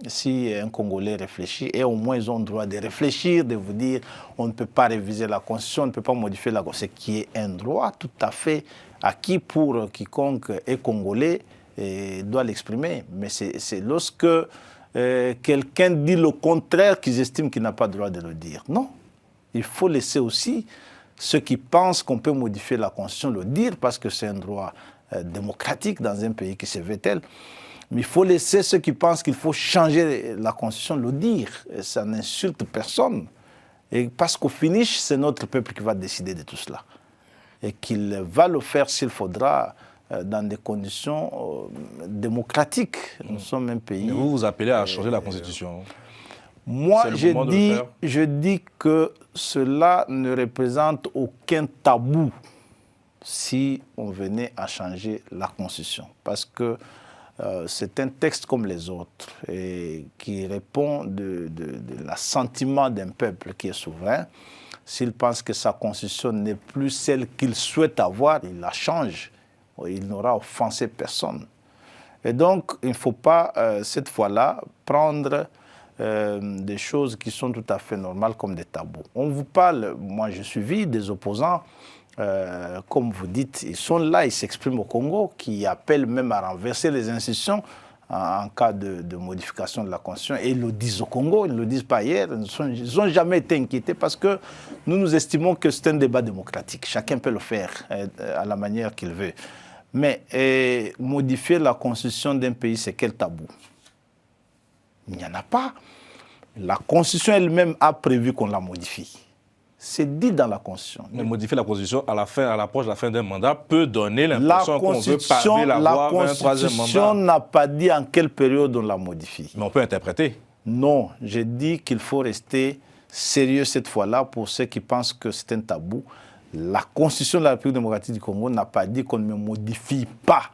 si un Congolais réfléchit, et au moins ils ont le droit de réfléchir, de vous dire on ne peut pas réviser la Constitution, on ne peut pas modifier la Constitution, ce qui est un droit tout à fait acquis pour quiconque est Congolais et doit l'exprimer. Mais c'est lorsque quelqu'un dit le contraire qu'ils estiment qu'il n'a pas le droit de le dire. Non, il faut laisser aussi ceux qui pensent qu'on peut modifier la Constitution le dire parce que c'est un droit démocratique dans un pays qui se veut tel. Mais il faut laisser ceux qui pensent qu'il faut changer la Constitution le dire. Et ça n'insulte personne. Et parce qu'au finish, c'est notre peuple qui va décider de tout cela. Et qu'il va le faire s'il faudra dans des conditions démocratiques. Nous sommes un pays... Mais vous appelez à changer la Constitution. Moi, je dis que cela ne représente aucun tabou si on venait à changer la Constitution. Parce que c'est un texte comme les autres et qui répond de l'assentiment d'un peuple qui est souverain. S'il pense que sa Constitution n'est plus celle qu'il souhaite avoir, il la change. Il n'aura offensé personne. Et donc, il ne faut pas, cette fois-là, prendre des choses qui sont tout à fait normales comme des tabous. On vous parle, moi je suis des opposants, comme vous dites, ils sont là, ils s'expriment au Congo, qui appellent même à renverser les institutions en cas de modification de la Constitution. Et ils le disent au Congo, ils ne le disent pas hier, ils n'ont jamais été inquiétés parce que nous estimons que c'est un débat démocratique. Chacun peut le faire à la manière qu'il veut. Mais modifier la Constitution d'un pays, c'est quel tabou? Il n'y en a pas. La Constitution elle-même a prévu qu'on la modifie. C'est dit dans la Constitution. Mais modifier la Constitution à l'approche de la fin d'un mandat peut donner l'impression qu'on veut paver la voie vers un troisième mandat. La Constitution n'a pas dit en quelle période on la modifie. Mais on peut interpréter. Non, j'ai dit qu'il faut rester sérieux cette fois-là pour ceux qui pensent que c'est un tabou. La Constitution de la République démocratique du Congo n'a pas dit qu'on ne modifie pas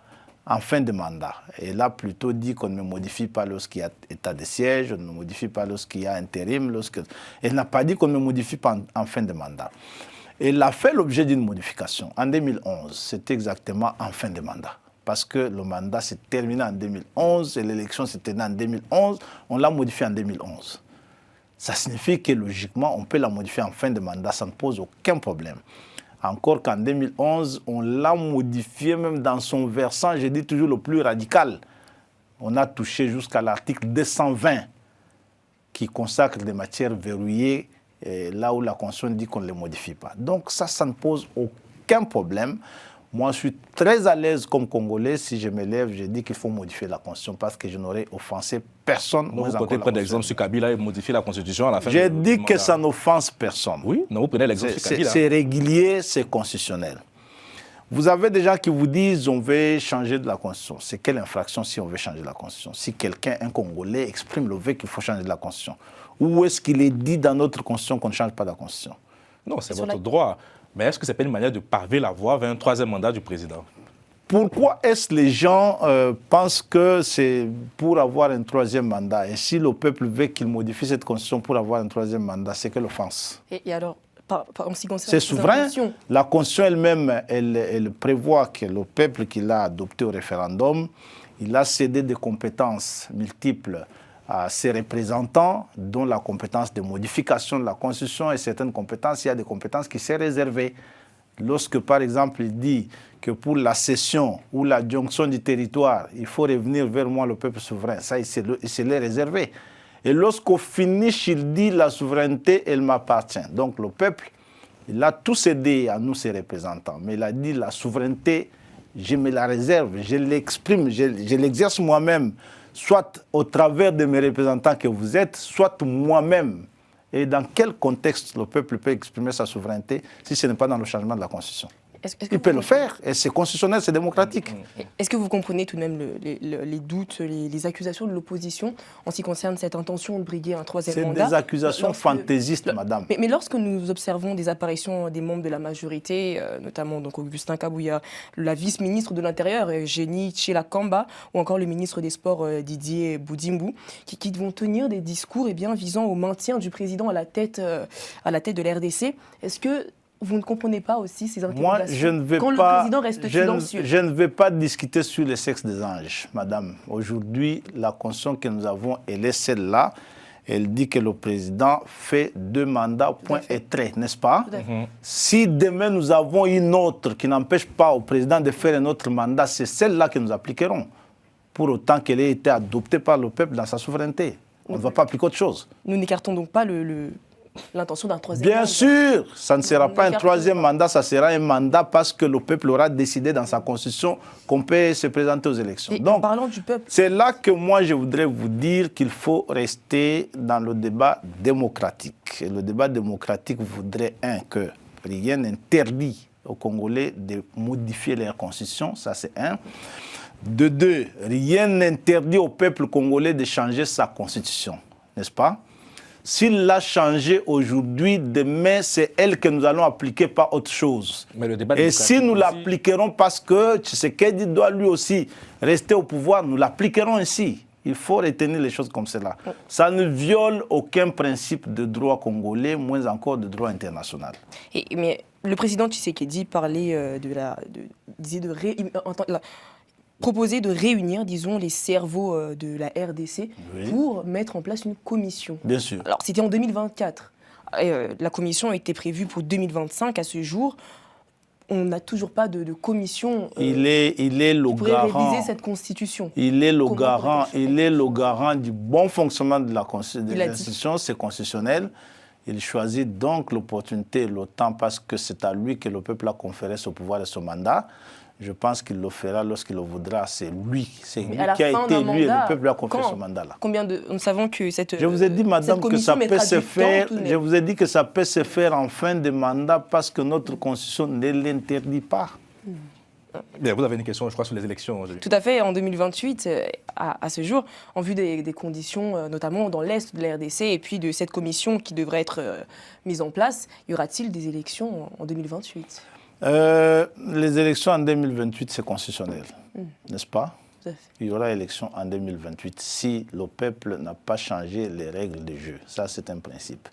en fin de mandat. Elle a plutôt dit qu'on ne modifie pas lorsqu'il y a état de siège, on ne modifie pas lorsqu'il y a intérim. Elle n'a pas dit qu'on ne modifie pas en fin de mandat. Elle a fait l'objet d'une modification. En 2011, c'était exactement en fin de mandat. Parce que le mandat s'est terminé en 2011 et l'élection s'est terminée en 2011. On l'a modifié en 2011. Ça signifie que logiquement, on peut la modifier en fin de mandat, ça ne pose aucun problème. Encore qu'en 2011, on l'a modifié même dans son versant, je dis toujours le plus radical. On a touché jusqu'à l'article 220 qui consacre des matières verrouillées, là où la Constitution dit qu'on ne les modifie pas. Donc ça ne pose aucun problème. Moi, je suis très à l'aise comme Congolais. Si je me lève, je dis qu'il faut modifier la Constitution parce que je n'aurais offensé personne. Donc, vous comptez prendre l'exemple sur Kabila et modifier la Constitution à la fin J'ai dit que ça n'offense personne. Oui, non, vous prenez l'exemple sur Kabila. C'est régulier, c'est constitutionnel. Vous avez des gens qui vous disent on veut changer de la Constitution. C'est quelle infraction si on veut changer de la Constitution? Si quelqu'un, un Congolais, exprime le vœu qu'il faut changer de la Constitution, où est-ce qu'il est dit dans notre Constitution qu'on ne change pas de la Constitution? Non, c'est votre droit. Mais est-ce que ce n'est pas une manière de paver la voie vers un troisième mandat du président? Pourquoi est-ce que les gens pensent que c'est pour avoir un troisième mandat? Et si le peuple veut qu'il modifie cette Constitution pour avoir un troisième mandat, c'est quelle offense? Et alors, en ce qui concerne c'est souverain. La Constitution elle-même, elle prévoit que le peuple qui l'a adopté au référendum, il a cédé des compétences multiples à ses représentants, dont la compétence de modification de la Constitution et certaines compétences, il y a des compétences qui sont réservées. Lorsque, par exemple, il dit que pour la cession ou la jonction du territoire, il faut revenir vers moi, le peuple souverain, ça, il se l'est réservé. Et lorsqu'au finish, il dit la souveraineté, elle m'appartient. Donc le peuple, il a tout cédé à nous, ses représentants. Mais il a dit la souveraineté, je me la réserve, je l'exprime, je l'exerce moi-même, soit au travers de mes représentants que vous êtes, soit moi-même. Et dans quel contexte le peuple peut exprimer sa souveraineté si ce n'est pas dans le changement de la Constitution? Il peut le faire, et c'est constitutionnel, c'est démocratique. Est-ce que vous comprenez tout de même les doutes, les accusations de l'opposition en ce qui concerne cette intention de briguer un troisième mandat? C'est des accusations fantaisistes, madame. Mais lorsque nous observons des apparitions des membres de la majorité, notamment donc Augustin Kabouya, la vice-ministre de l'Intérieur, Génie Tchela-Kamba, ou encore le ministre des Sports, Didier Boudimbu, qui vont tenir des discours visant au maintien du président à la tête de la RDC, est-ce que vous ne comprenez pas aussi ces interrogations? Moi, je ne vais quand pas, le président reste silencieux. Je ne vais pas discuter sur le sexe des anges, madame. Aujourd'hui, la Constitution que nous avons, elle est celle-là. Elle dit que le président fait 2 mandats, point et trait, n'est-ce pas? Si demain nous avons une autre qui n'empêche pas au président de faire un autre mandat, c'est celle-là que nous appliquerons, pour autant qu'elle ait été adoptée par le peuple dans sa souveraineté. On ne va pas appliquer autre chose. Nous n'écartons donc pas l'intention d'un troisième mandat. Bien sûr, ça ne sera pas un troisième mandat, ça sera un mandat parce que le peuple aura décidé dans sa constitution qu'on peut se présenter aux élections. Et donc, en parlant du peuple, c'est là que moi je voudrais vous dire qu'il faut rester dans le débat démocratique. Et le débat démocratique voudrait, que rien n'interdit aux Congolais de modifier leur constitution, ça c'est un. De 2, rien n'interdit au peuple congolais de changer sa constitution, n'est-ce pas? s'il l'a changé aujourd'hui, demain, c'est elle que nous allons appliquer, pas autre chose. Mais le débat et si nous aussi... l'appliquerons parce que Tshisekedi doit lui aussi rester au pouvoir, nous l'appliquerons ainsi. Il faut retenir les choses comme cela. Ça ne viole aucun principe de droit congolais, moins encore de droit international. Mais le président Tshisekedi parlait proposer de réunir, disons, les cerveaux de la RDC pour mettre en place une commission. Bien sûr. Alors, c'était en 2024. La commission était prévue pour 2025. À ce jour, on n'a toujours pas de commission il est le pourrait garant, réviser cette constitution. Il est le garant du bon fonctionnement de l'institution, c'est constitutionnel. Il choisit donc l'opportunité, le temps, parce que c'est à lui que le peuple a conféré ce pouvoir et ce mandat. Je pense qu'il le fera lorsqu'il le voudra. C'est lui qui a été élu et le peuple lui a confié ce mandat-là. Nous savons que cette Je vous ai dit, madame, que ça peut se faire. Je vous ai dit que ça peut se faire en fin de mandat parce que notre constitution ne l'interdit pas. Bien, vous avez une question, je crois, sur les élections. Tout à fait. En 2028, à ce jour, en vue des conditions, notamment dans l'Est de la RDC, et puis de cette commission qui devrait être mise en place, y aura-t-il des élections en 2028 ? Les élections en 2028, c'est constitutionnel, n'est-ce pas? Il y aura élection en 2028 si le peuple n'a pas changé les règles du jeu. Ça, c'est un principe.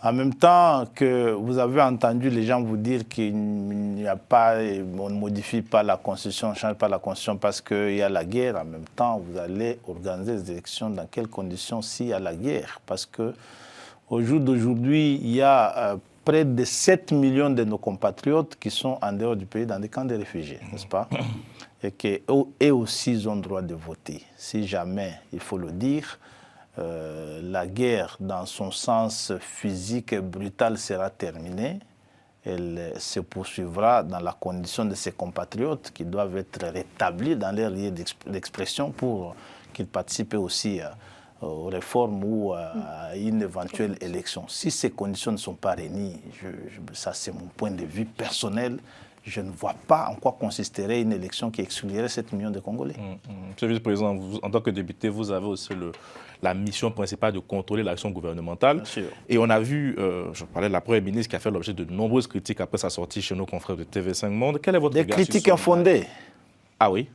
En même temps que vous avez entendu les gens vous dire qu'il n'y a pas, on ne modifie pas la Constitution, on ne change pas la Constitution parce qu'il y a la guerre. En même temps, vous allez organiser les élections dans quelles conditions s'il y a la guerre? Parce qu'au jour d'aujourd'hui, il y a près de 7 millions de nos compatriotes qui sont en dehors du pays dans des camps de réfugiés, n'est-ce pas? Et qu'eux aussi, ils ont le droit de voter. Si jamais, il faut le dire, la guerre, dans son sens physique et brutal, sera terminée. Elle se poursuivra dans la condition de ces compatriotes qui doivent être rétablis dans leur lieu d'expression pour qu'ils participent aussi aux réformes ou à une éventuelle élection. Si ces conditions ne sont pas réunies, ça c'est mon point de vue personnel, je ne vois pas en quoi consisterait une élection qui exclurait 7 millions de Congolais. Monsieur le vice-président, en tant que député, vous avez aussi la mission principale de contrôler l'action gouvernementale. Et on a vu, je parlais de la Première ministre qui a fait l'objet de nombreuses critiques après sa sortie chez nos confrères de TV5 Monde. Quel est votre regard sur Des critiques infondées. Ah oui?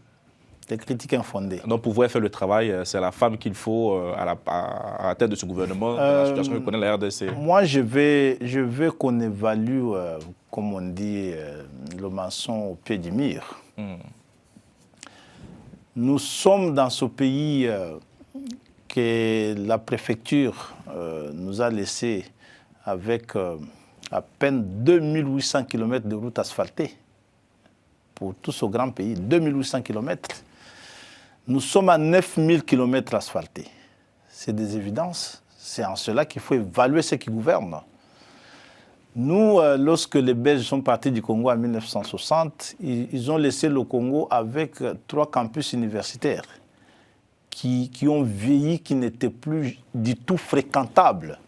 Des critiques infondées. Donc, pour pouvoir faire le travail, c'est la femme qu'il faut à la tête de ce gouvernement, la situation que connaît la RDC. Moi, je veux qu'on évalue, comme on dit, le mensonge au pied du mur. Nous sommes dans ce pays que la préfecture nous a laissé avec à peine 2800 km de route asphaltée pour tout ce grand pays, 2800 km. Nous sommes à 9000 km asphaltés. C'est des évidences. C'est en cela qu'il faut évaluer ceux qui gouvernent. Nous, lorsque les Belges sont partis du Congo en 1960, ils ont laissé le Congo avec 3 campus universitaires qui ont vieilli, qui n'étaient plus du tout fréquentables.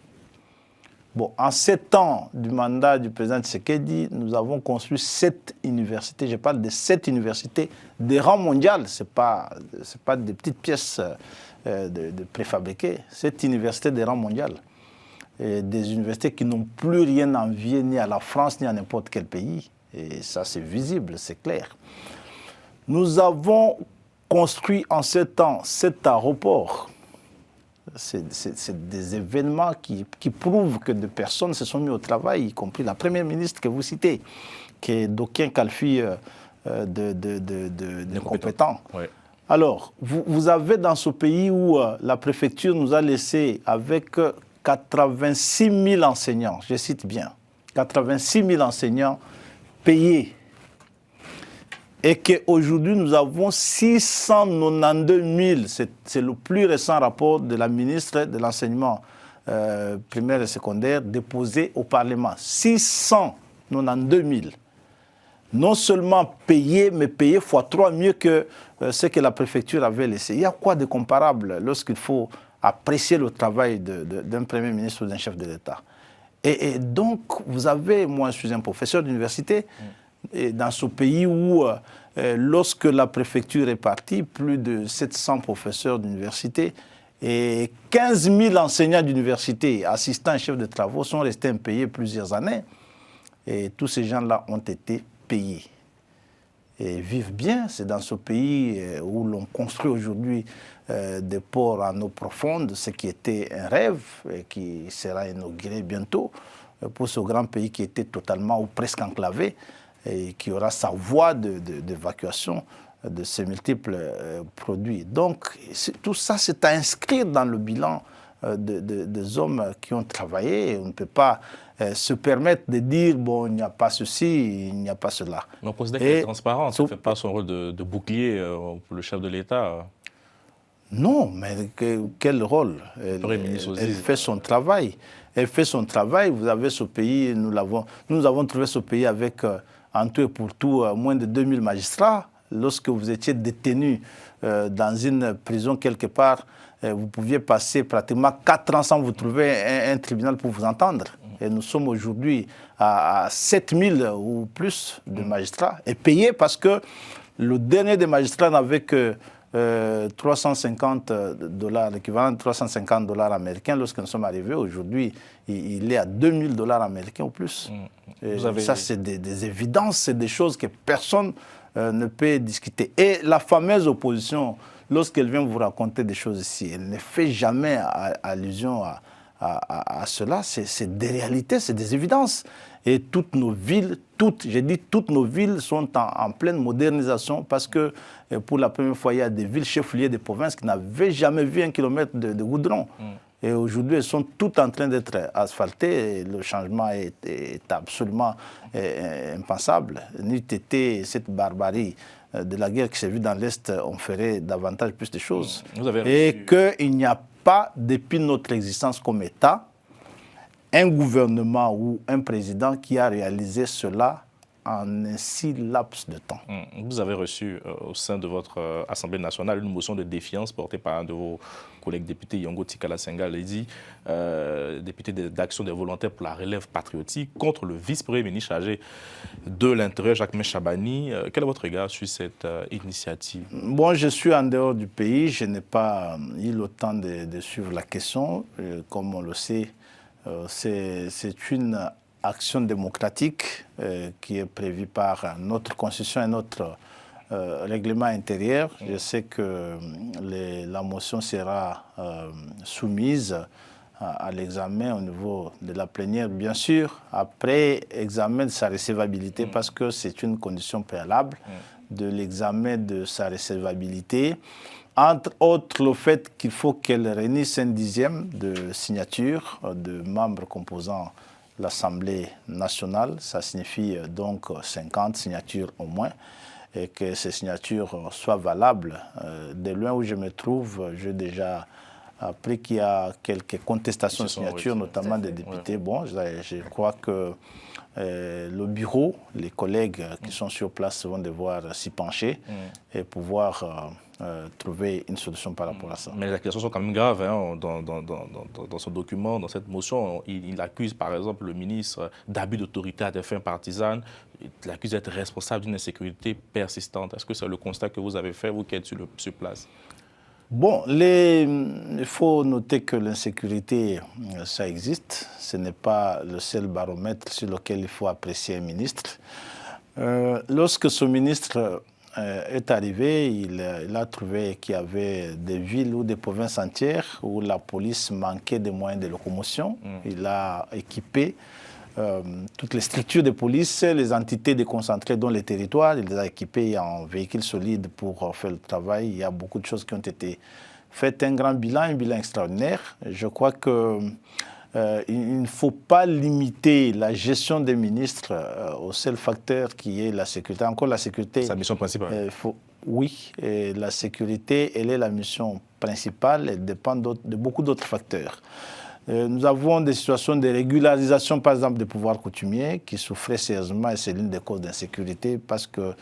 Bon, en 7 ans du mandat du président Tshisekedi, nous avons construit 7 universités. Je parle de 7 universités de rang mondial. Ce n'est pas des petites pièces de préfabriquées. 7 universités de rang mondial. Et des universités qui n'ont plus rien à envier ni à la France ni à n'importe quel pays. Et ça, c'est visible, c'est clair. Nous avons construit en 7 ans 7 aéroports. C'est des événements qui prouvent que des personnes se sont mis au travail, y compris la première ministre que vous citez, que d'aucuns qualifient d'incompétent. Ouais. Alors, vous avez dans ce pays où la préfecture nous a laissé avec 86 000 enseignants, je cite bien, 86 000 enseignants payés. Et qu'aujourd'hui, nous avons 692 000, c'est le plus récent rapport de la ministre de l'Enseignement primaire et secondaire déposé au Parlement. 692 000. Non seulement payés, mais payés x3 mieux que ce que la préfecture avait laissé. Il y a quoi de comparable lorsqu'il faut apprécier le travail d'un Premier ministre ou d'un chef de l'État? Et donc, vous avez, moi je suis un professeur d'université, et dans ce pays où, lorsque la préfecture est partie, plus de 700 professeurs d'université Et 15 000 enseignants d'université, assistants et chefs de travaux sont restés impayés plusieurs années. Et tous ces gens-là ont été payés. Et vivent bien, c'est dans ce pays où l'on construit aujourd'hui des ports en eau profonde, ce qui était un rêve et qui sera inauguré bientôt pour ce grand pays qui était totalement ou presque enclavé et qui aura sa voie d'évacuation de ces multiples produits. Donc tout ça, c'est à inscrire dans le bilan des hommes qui ont travaillé. Et on ne peut pas se permettre de dire, bon, il n'y a pas ceci, il n'y a pas cela. Mais on considère qu'elle est transparente, ça ne fait pas son rôle de bouclier pour le chef de l'État. Non, mais quel rôle? Elle fait son travail. Elle fait son travail. Vous avez ce pays, nous avons trouvé ce pays avec, en tout et pour tout, moins de 2000 magistrats. Lorsque vous étiez détenu dans une prison quelque part, vous pouviez passer pratiquement 4 ans sans vous trouver un tribunal pour vous entendre. Et nous sommes aujourd'hui à 7000 ou plus de magistrats et payés parce que le dernier des magistrats n'avait que 350 $, l'équivalent de 350 $ américains lorsque nous sommes arrivés. Aujourd'hui, il est à 2000 $ américains ou plus. Ça, c'est des évidences, c'est des choses que personne ne peut discuter. Et la fameuse opposition, lorsqu'elle vient vous raconter des choses ici, elle ne fait jamais allusion à cela. C'est des réalités, c'est des évidences. Et toutes nos villes, toutes nos villes sont en pleine modernisation parce que pour la première fois, il y a des villes chefs-lieux de province qui n'avaient jamais vu 1 kilomètre de goudron. Et aujourd'hui, elles sont toutes en train d'être asphaltées. Et le changement est absolument impensable. N'eût été cette barbarie de la guerre qui s'est vue dans l'Est, on ferait davantage plus de choses. Et qu'il n'y a pas, depuis notre existence comme État, un gouvernement ou un président qui a réalisé cela en un si laps de temps. Vous avez reçu au sein de votre Assemblée nationale une motion de défiance portée par un de vos collègues députés, Yongo Tikala Senghal, député d'Action des volontaires pour la relève patriotique, contre le vice-premier ministre chargé de l'Intérieur, Jacques Chabani. Quel est votre regard sur cette initiative? Bon, je suis en dehors du pays, je n'ai pas eu le temps de suivre la question. Comme on le sait, c'est une action démocratique qui est prévue par notre Constitution et notre règlement intérieur. Je sais que la motion sera soumise à l'examen au niveau de la plénière, bien sûr, après examen de sa recevabilité, parce que c'est une condition préalable de l'examen de sa recevabilité. Entre autres, le fait qu'il faut qu'elle réunisse un 10e de signatures de membres composant l'Assemblée nationale. Ça signifie donc 50 signatures au moins, et que ces signatures soient valables. De loin où je me trouve, j'ai déjà appris qu'il y a quelques contestations de signatures, notamment des députés. Bon, je crois que le bureau, les collègues qui sont sur place vont devoir s'y pencher et pouvoir trouver une solution par rapport à ça. Mais les accusations sont quand même graves. Hein, dans ce document, dans cette motion, il accuse par exemple le ministre d'abus d'autorité à des fins partisanes. Il l'accuse d'être responsable d'une insécurité persistante. Est-ce que c'est le constat que vous avez fait, vous qui êtes sur place? Bon, il faut noter que l'insécurité, ça existe. Ce n'est pas le seul baromètre sur lequel il faut apprécier un ministre. Lorsque ce ministre est arrivé, il a trouvé qu'il y avait des villes ou des provinces entières où la police manquait de moyens de locomotion. Il a équipé toutes les structures de police, les entités déconcentrées dans les territoires, il les a équipées en véhicules solides pour faire le travail. Il y a beaucoup de choses qui ont été faites. Un grand bilan, un bilan extraordinaire. Je crois qu'il ne faut pas limiter la gestion des ministres au seul facteur qui est la sécurité. Encore la sécurité... C'est sa mission principale. Oui, et la sécurité, elle est la mission principale. Elle dépend de beaucoup d'autres facteurs. Nous avons des situations de régularisation, par exemple, des pouvoirs coutumiers qui souffraient sérieusement, et c'est l'une des causes d'insécurité parce que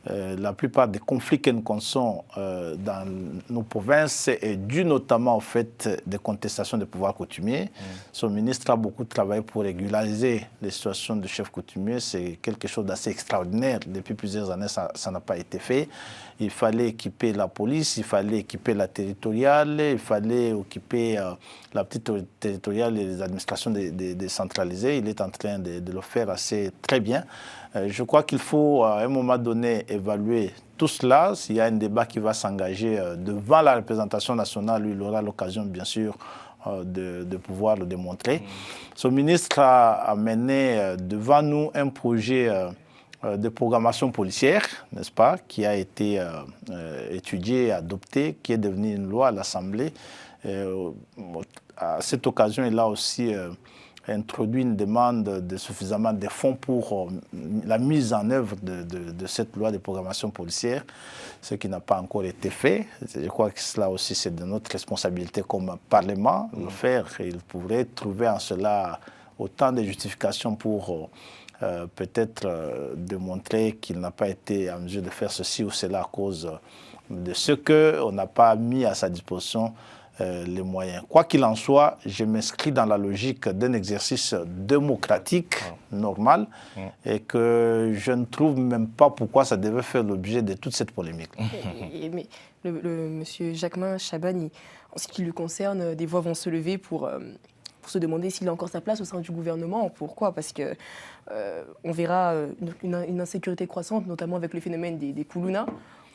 la plupart des conflits que nous connaissons dans nos provinces est dû notamment au fait des contestations des pouvoirs coutumiers. Son ministre a beaucoup travaillé pour régulariser les situations de chefs coutumiers. C'est quelque chose d'assez extraordinaire. Depuis plusieurs années, ça n'a pas été fait. Il fallait équiper la police, il fallait équiper la territoriale, il fallait équiper la petite territoriale et les administrations décentralisées. Il est en train de le faire assez très bien. Je crois qu'il faut, à un moment donné, évaluer tout cela. S'il y a un débat qui va s'engager devant la représentation nationale, il aura l'occasion, bien sûr, de pouvoir le démontrer. Son ministre a mené devant nous un projet de programmation policière, n'est-ce pas, qui a été étudié et adopté, qui est devenu une loi à l'Assemblée. À cette occasion, il a aussi introduit une demande de suffisamment de fonds pour la mise en œuvre de cette loi de programmation policière, ce qui n'a pas encore été fait. Je crois que cela aussi, c'est de notre responsabilité comme Parlement de le faire. Et il pourrait trouver en cela autant de justifications pour peut-être démontrer qu'il n'a pas été en mesure de faire ceci ou cela à cause de ce qu'on n'a pas mis à sa disposition les moyens. Quoi qu'il en soit, je m'inscris dans la logique d'un exercice démocratique normal et que je ne trouve même pas pourquoi ça devait faire l'objet de toute cette polémique. Mais monsieur Jacquemain Chabani, en ce qui lui concerne, des voix vont se lever pour se demander s'il a encore sa place au sein du gouvernement. Pourquoi? Parce que on verra une insécurité croissante, notamment avec le phénomène des Koulouna.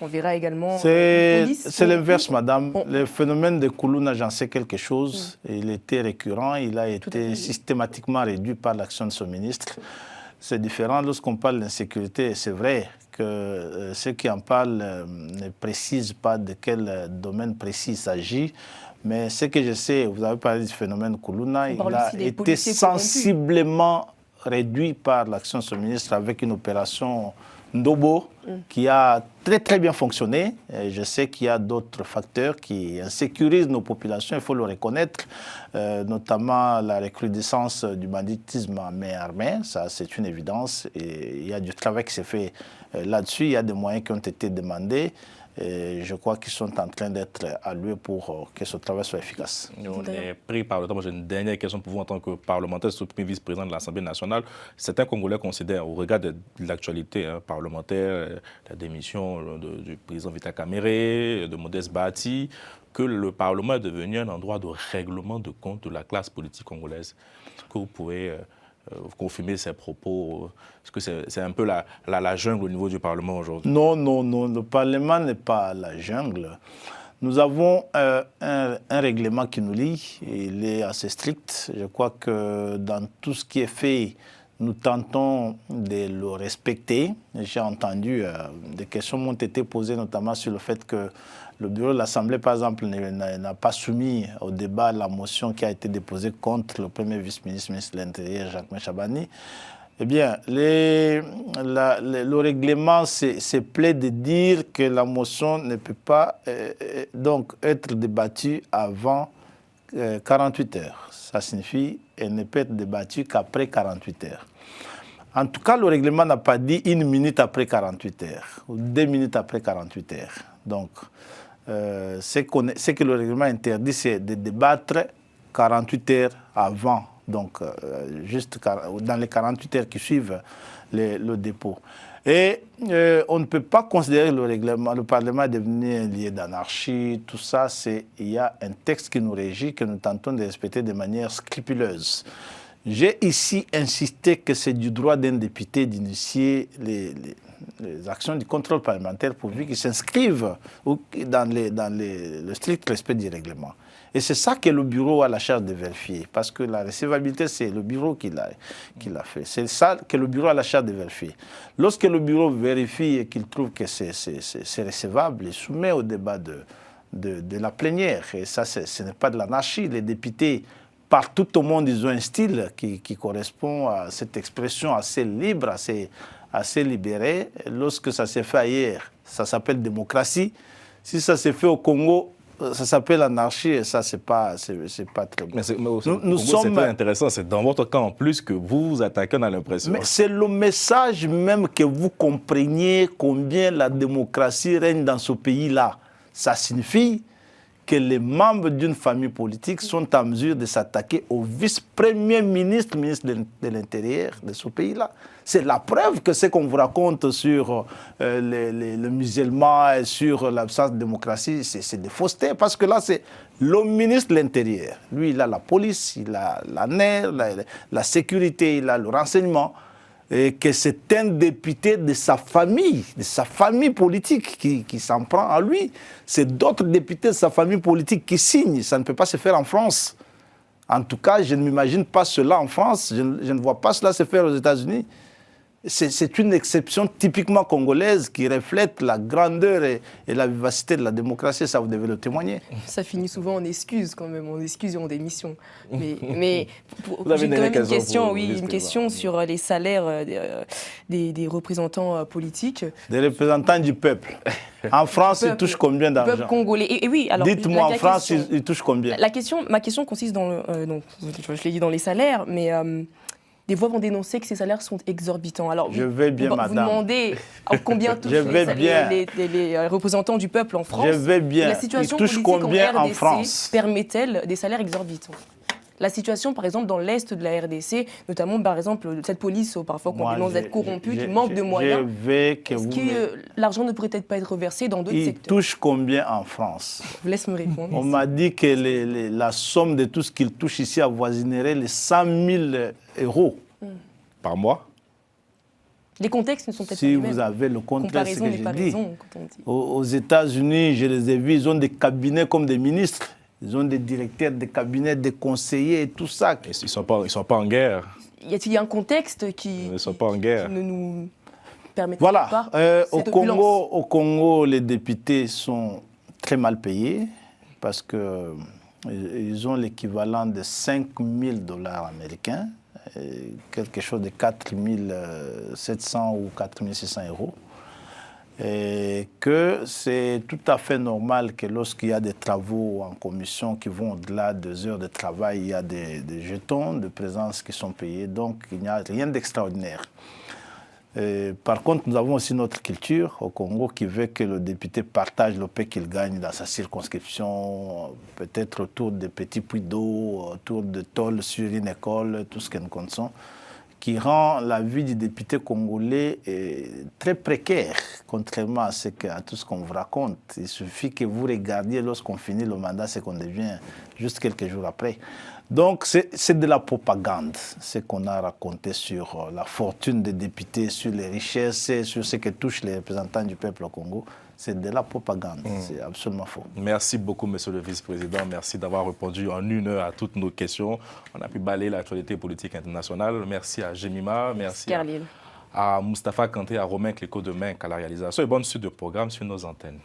On verra également... C'est l'inverse, madame. Le phénomène des Koulouna, j'en sais quelque chose. Il était récurrent, il a été systématiquement réduit par l'action de son ministre. C'est différent lorsqu'on parle d'insécurité. C'est vrai que ceux qui en parlent ne précisent pas de quel domaine précis il s'agit. Mais ce que je sais, vous avez parlé du phénomène Koulouna, il a été sensiblement réduit par l'action de son ministre avec une opération Ndobo qui a très très bien fonctionné. Et je sais qu'il y a d'autres facteurs qui insécurisent nos populations, il faut le reconnaître, notamment la recrudescence du banditisme en main armée, ça c'est une évidence. Et il y a du travail qui s'est fait là-dessus, il y a des moyens qui ont été demandés. Et je crois qu'ils sont en train d'être alloués pour que ce travail soit efficace. On est pris par le temps. J'ai une dernière question pour vous en tant que parlementaire, surtout vice-président de l'Assemblée nationale. Certains Congolais considèrent, au regard de l'actualité parlementaire, la démission du président Vital Kamerhe, de Modeste Bahati, que le Parlement est devenu un endroit de règlement de compte de la classe politique congolaise. Est-ce que vous pouvez confirmer ces propos? Est-ce que c'est un peu la jungle au niveau du Parlement aujourd'hui? Non, non, non. Le Parlement n'est pas la jungle. Nous avons un règlement qui nous lie. Il est assez strict. Je crois que dans tout ce qui est fait, nous tentons de le respecter. J'ai entendu des questions m'ont été posées, notamment sur le fait que le bureau de l'Assemblée, par exemple, n'a pas soumis au débat la motion qui a été déposée contre le premier vice-ministre, ministre de l'Intérieur, Jacquemain Chabani. Eh bien, le règlement se plaît de dire que la motion ne peut pas donc être débattue avant 48 heures. Ça signifie qu'elle ne peut être débattue qu'après 48 heures. En tout cas, le règlement n'a pas dit 1 minute après 48 heures ou 2 minutes après 48 heures. Donc, ce que le règlement interdit, c'est de débattre 48 heures avant. Donc, juste dans les 48 heures qui suivent le dépôt. Et on ne peut pas considérer le Parlement est devenu un lieu d'anarchie, tout ça. Il y a un texte qui nous régit, que nous tentons de respecter de manière scrupuleuse. J'ai ici insisté que c'est du droit d'un député d'initier les actions du contrôle parlementaire pourvu qu'ils s'inscrivent dans le strict respect du règlement. Et c'est ça que le bureau a la charge de vérifier, parce que la recevabilité, c'est le bureau qui l'a fait. C'est ça que le bureau a la charge de vérifier. Lorsque le bureau vérifie et qu'il trouve que c'est recevable, il soumet au débat de la plénière. Et ça, ce n'est pas de l'anarchie. Les députés, partout au monde, ils ont un style qui correspond à cette expression assez libre, assez libérée. Lorsque ça s'est fait ailleurs, ça s'appelle démocratie. Si ça s'est fait au Congo, ça s'appelle anarchie et ça, c'est pas très bon. Nous sommes... C'est intéressant, c'est dans votre cas en plus que vous vous attaquez, on a l'impression. Mais c'est le message même que vous compreniez combien la démocratie règne dans ce pays-là. Ça signifie que les membres d'une famille politique sont en mesure de s'attaquer au vice-premier ministre, ministre de l'Intérieur de ce pays-là. C'est la preuve que ce qu'on vous raconte sur le musulman et sur l'absence de démocratie, c'est des faussetés. Parce que là, c'est le ministre de l'Intérieur. Lui, il a la police, il a la NER, la sécurité, il a le renseignement. Et que c'est un député de sa famille politique qui s'en prend à lui. C'est d'autres députés de sa famille politique qui signent. Ça ne peut pas se faire en France. En tout cas, je ne m'imagine pas cela en France. Je ne vois pas cela se faire aux États-Unis. C'est une exception typiquement congolaise qui reflète la grandeur et la vivacité de la démocratie. Ça, vous devez le témoigner. Ça finit souvent en excuses quand même, en excuses et en démission. Mais vous avez j'ai quand même une question, une question sur les salaires des représentants politiques. Des représentants du peuple. En France, ils touchent combien d'argent? Le peuple congolais. Et oui, alors, dites-moi, en France, ils touchent combien? Ma question consiste dans je l'ai dit dans les salaires, mais des voix vont dénoncer que ces salaires sont exorbitants. Alors, je vais bien, madame. Vous demandez combien touchent les représentants du peuple en France. Je vais bien. La situation ils touchent combien en France? Permet-elle des salaires exorbitants? La situation, par exemple, dans l'Est de la RDC, notamment, par exemple, cette police, parfois, qu'on dénonce d'être corrompue, qui manque de moyens, est-ce que l'argent ne pourrait peut-être pas être versé dans d'autres secteurs? Ils touchent combien en France? Je vous laisse me répondre. On m'a dit que la somme de tout ce qu'ils touchent ici avoisinerait les 100 000 euros. Par mois? Les contextes ne sont peut-être pas les les mêmes. Si vous avez le contexte que j'ai dit. Quand aux États-Unis, je les ai vus, ils ont des cabinets comme des ministres. Ils ont des directeurs de cabinets, des conseillers et tout ça. Ils ne sont pas en guerre. Y a-t-il un contexte qui... Ils ne sont pas en guerre. Qui ne nous permet voilà. pas Au Congo, les députés sont très mal payés parce qu'ils ont l'équivalent de 5 000 $ américains, quelque chose de 4 700 ou 4 600 euros. Et que c'est tout à fait normal que lorsqu'il y a des travaux en commission qui vont au-delà des heures de travail, il y a des jetons de présence qui sont payés, donc il n'y a rien d'extraordinaire. Par contre, nous avons aussi notre culture au Congo qui veut que le député partage le paix qu'il gagne dans sa circonscription, peut-être autour de petits puits d'eau, autour de tôles sur une école, tout ce que nous connaissons, qui rend la vie du député congolais très précaire, contrairement à tout ce qu'on vous raconte. Il suffit que vous regardiez lorsqu'on finit le mandat, ce qu'on devient juste quelques jours après. Donc c'est de la propagande, ce qu'on a raconté sur la fortune des députés, sur les richesses, sur ce que touchent les représentants du peuple au Congo. C'est de la propagande, c'est absolument faux. Merci beaucoup, monsieur le vice-président. Merci d'avoir répondu en 1 heure à toutes nos questions. On a pu balayer l'actualité politique internationale. Merci à Jemima, merci à Moustapha Kanté, à Romain Cléco de Menk à la réalisation et bonne suite de programme sur nos antennes.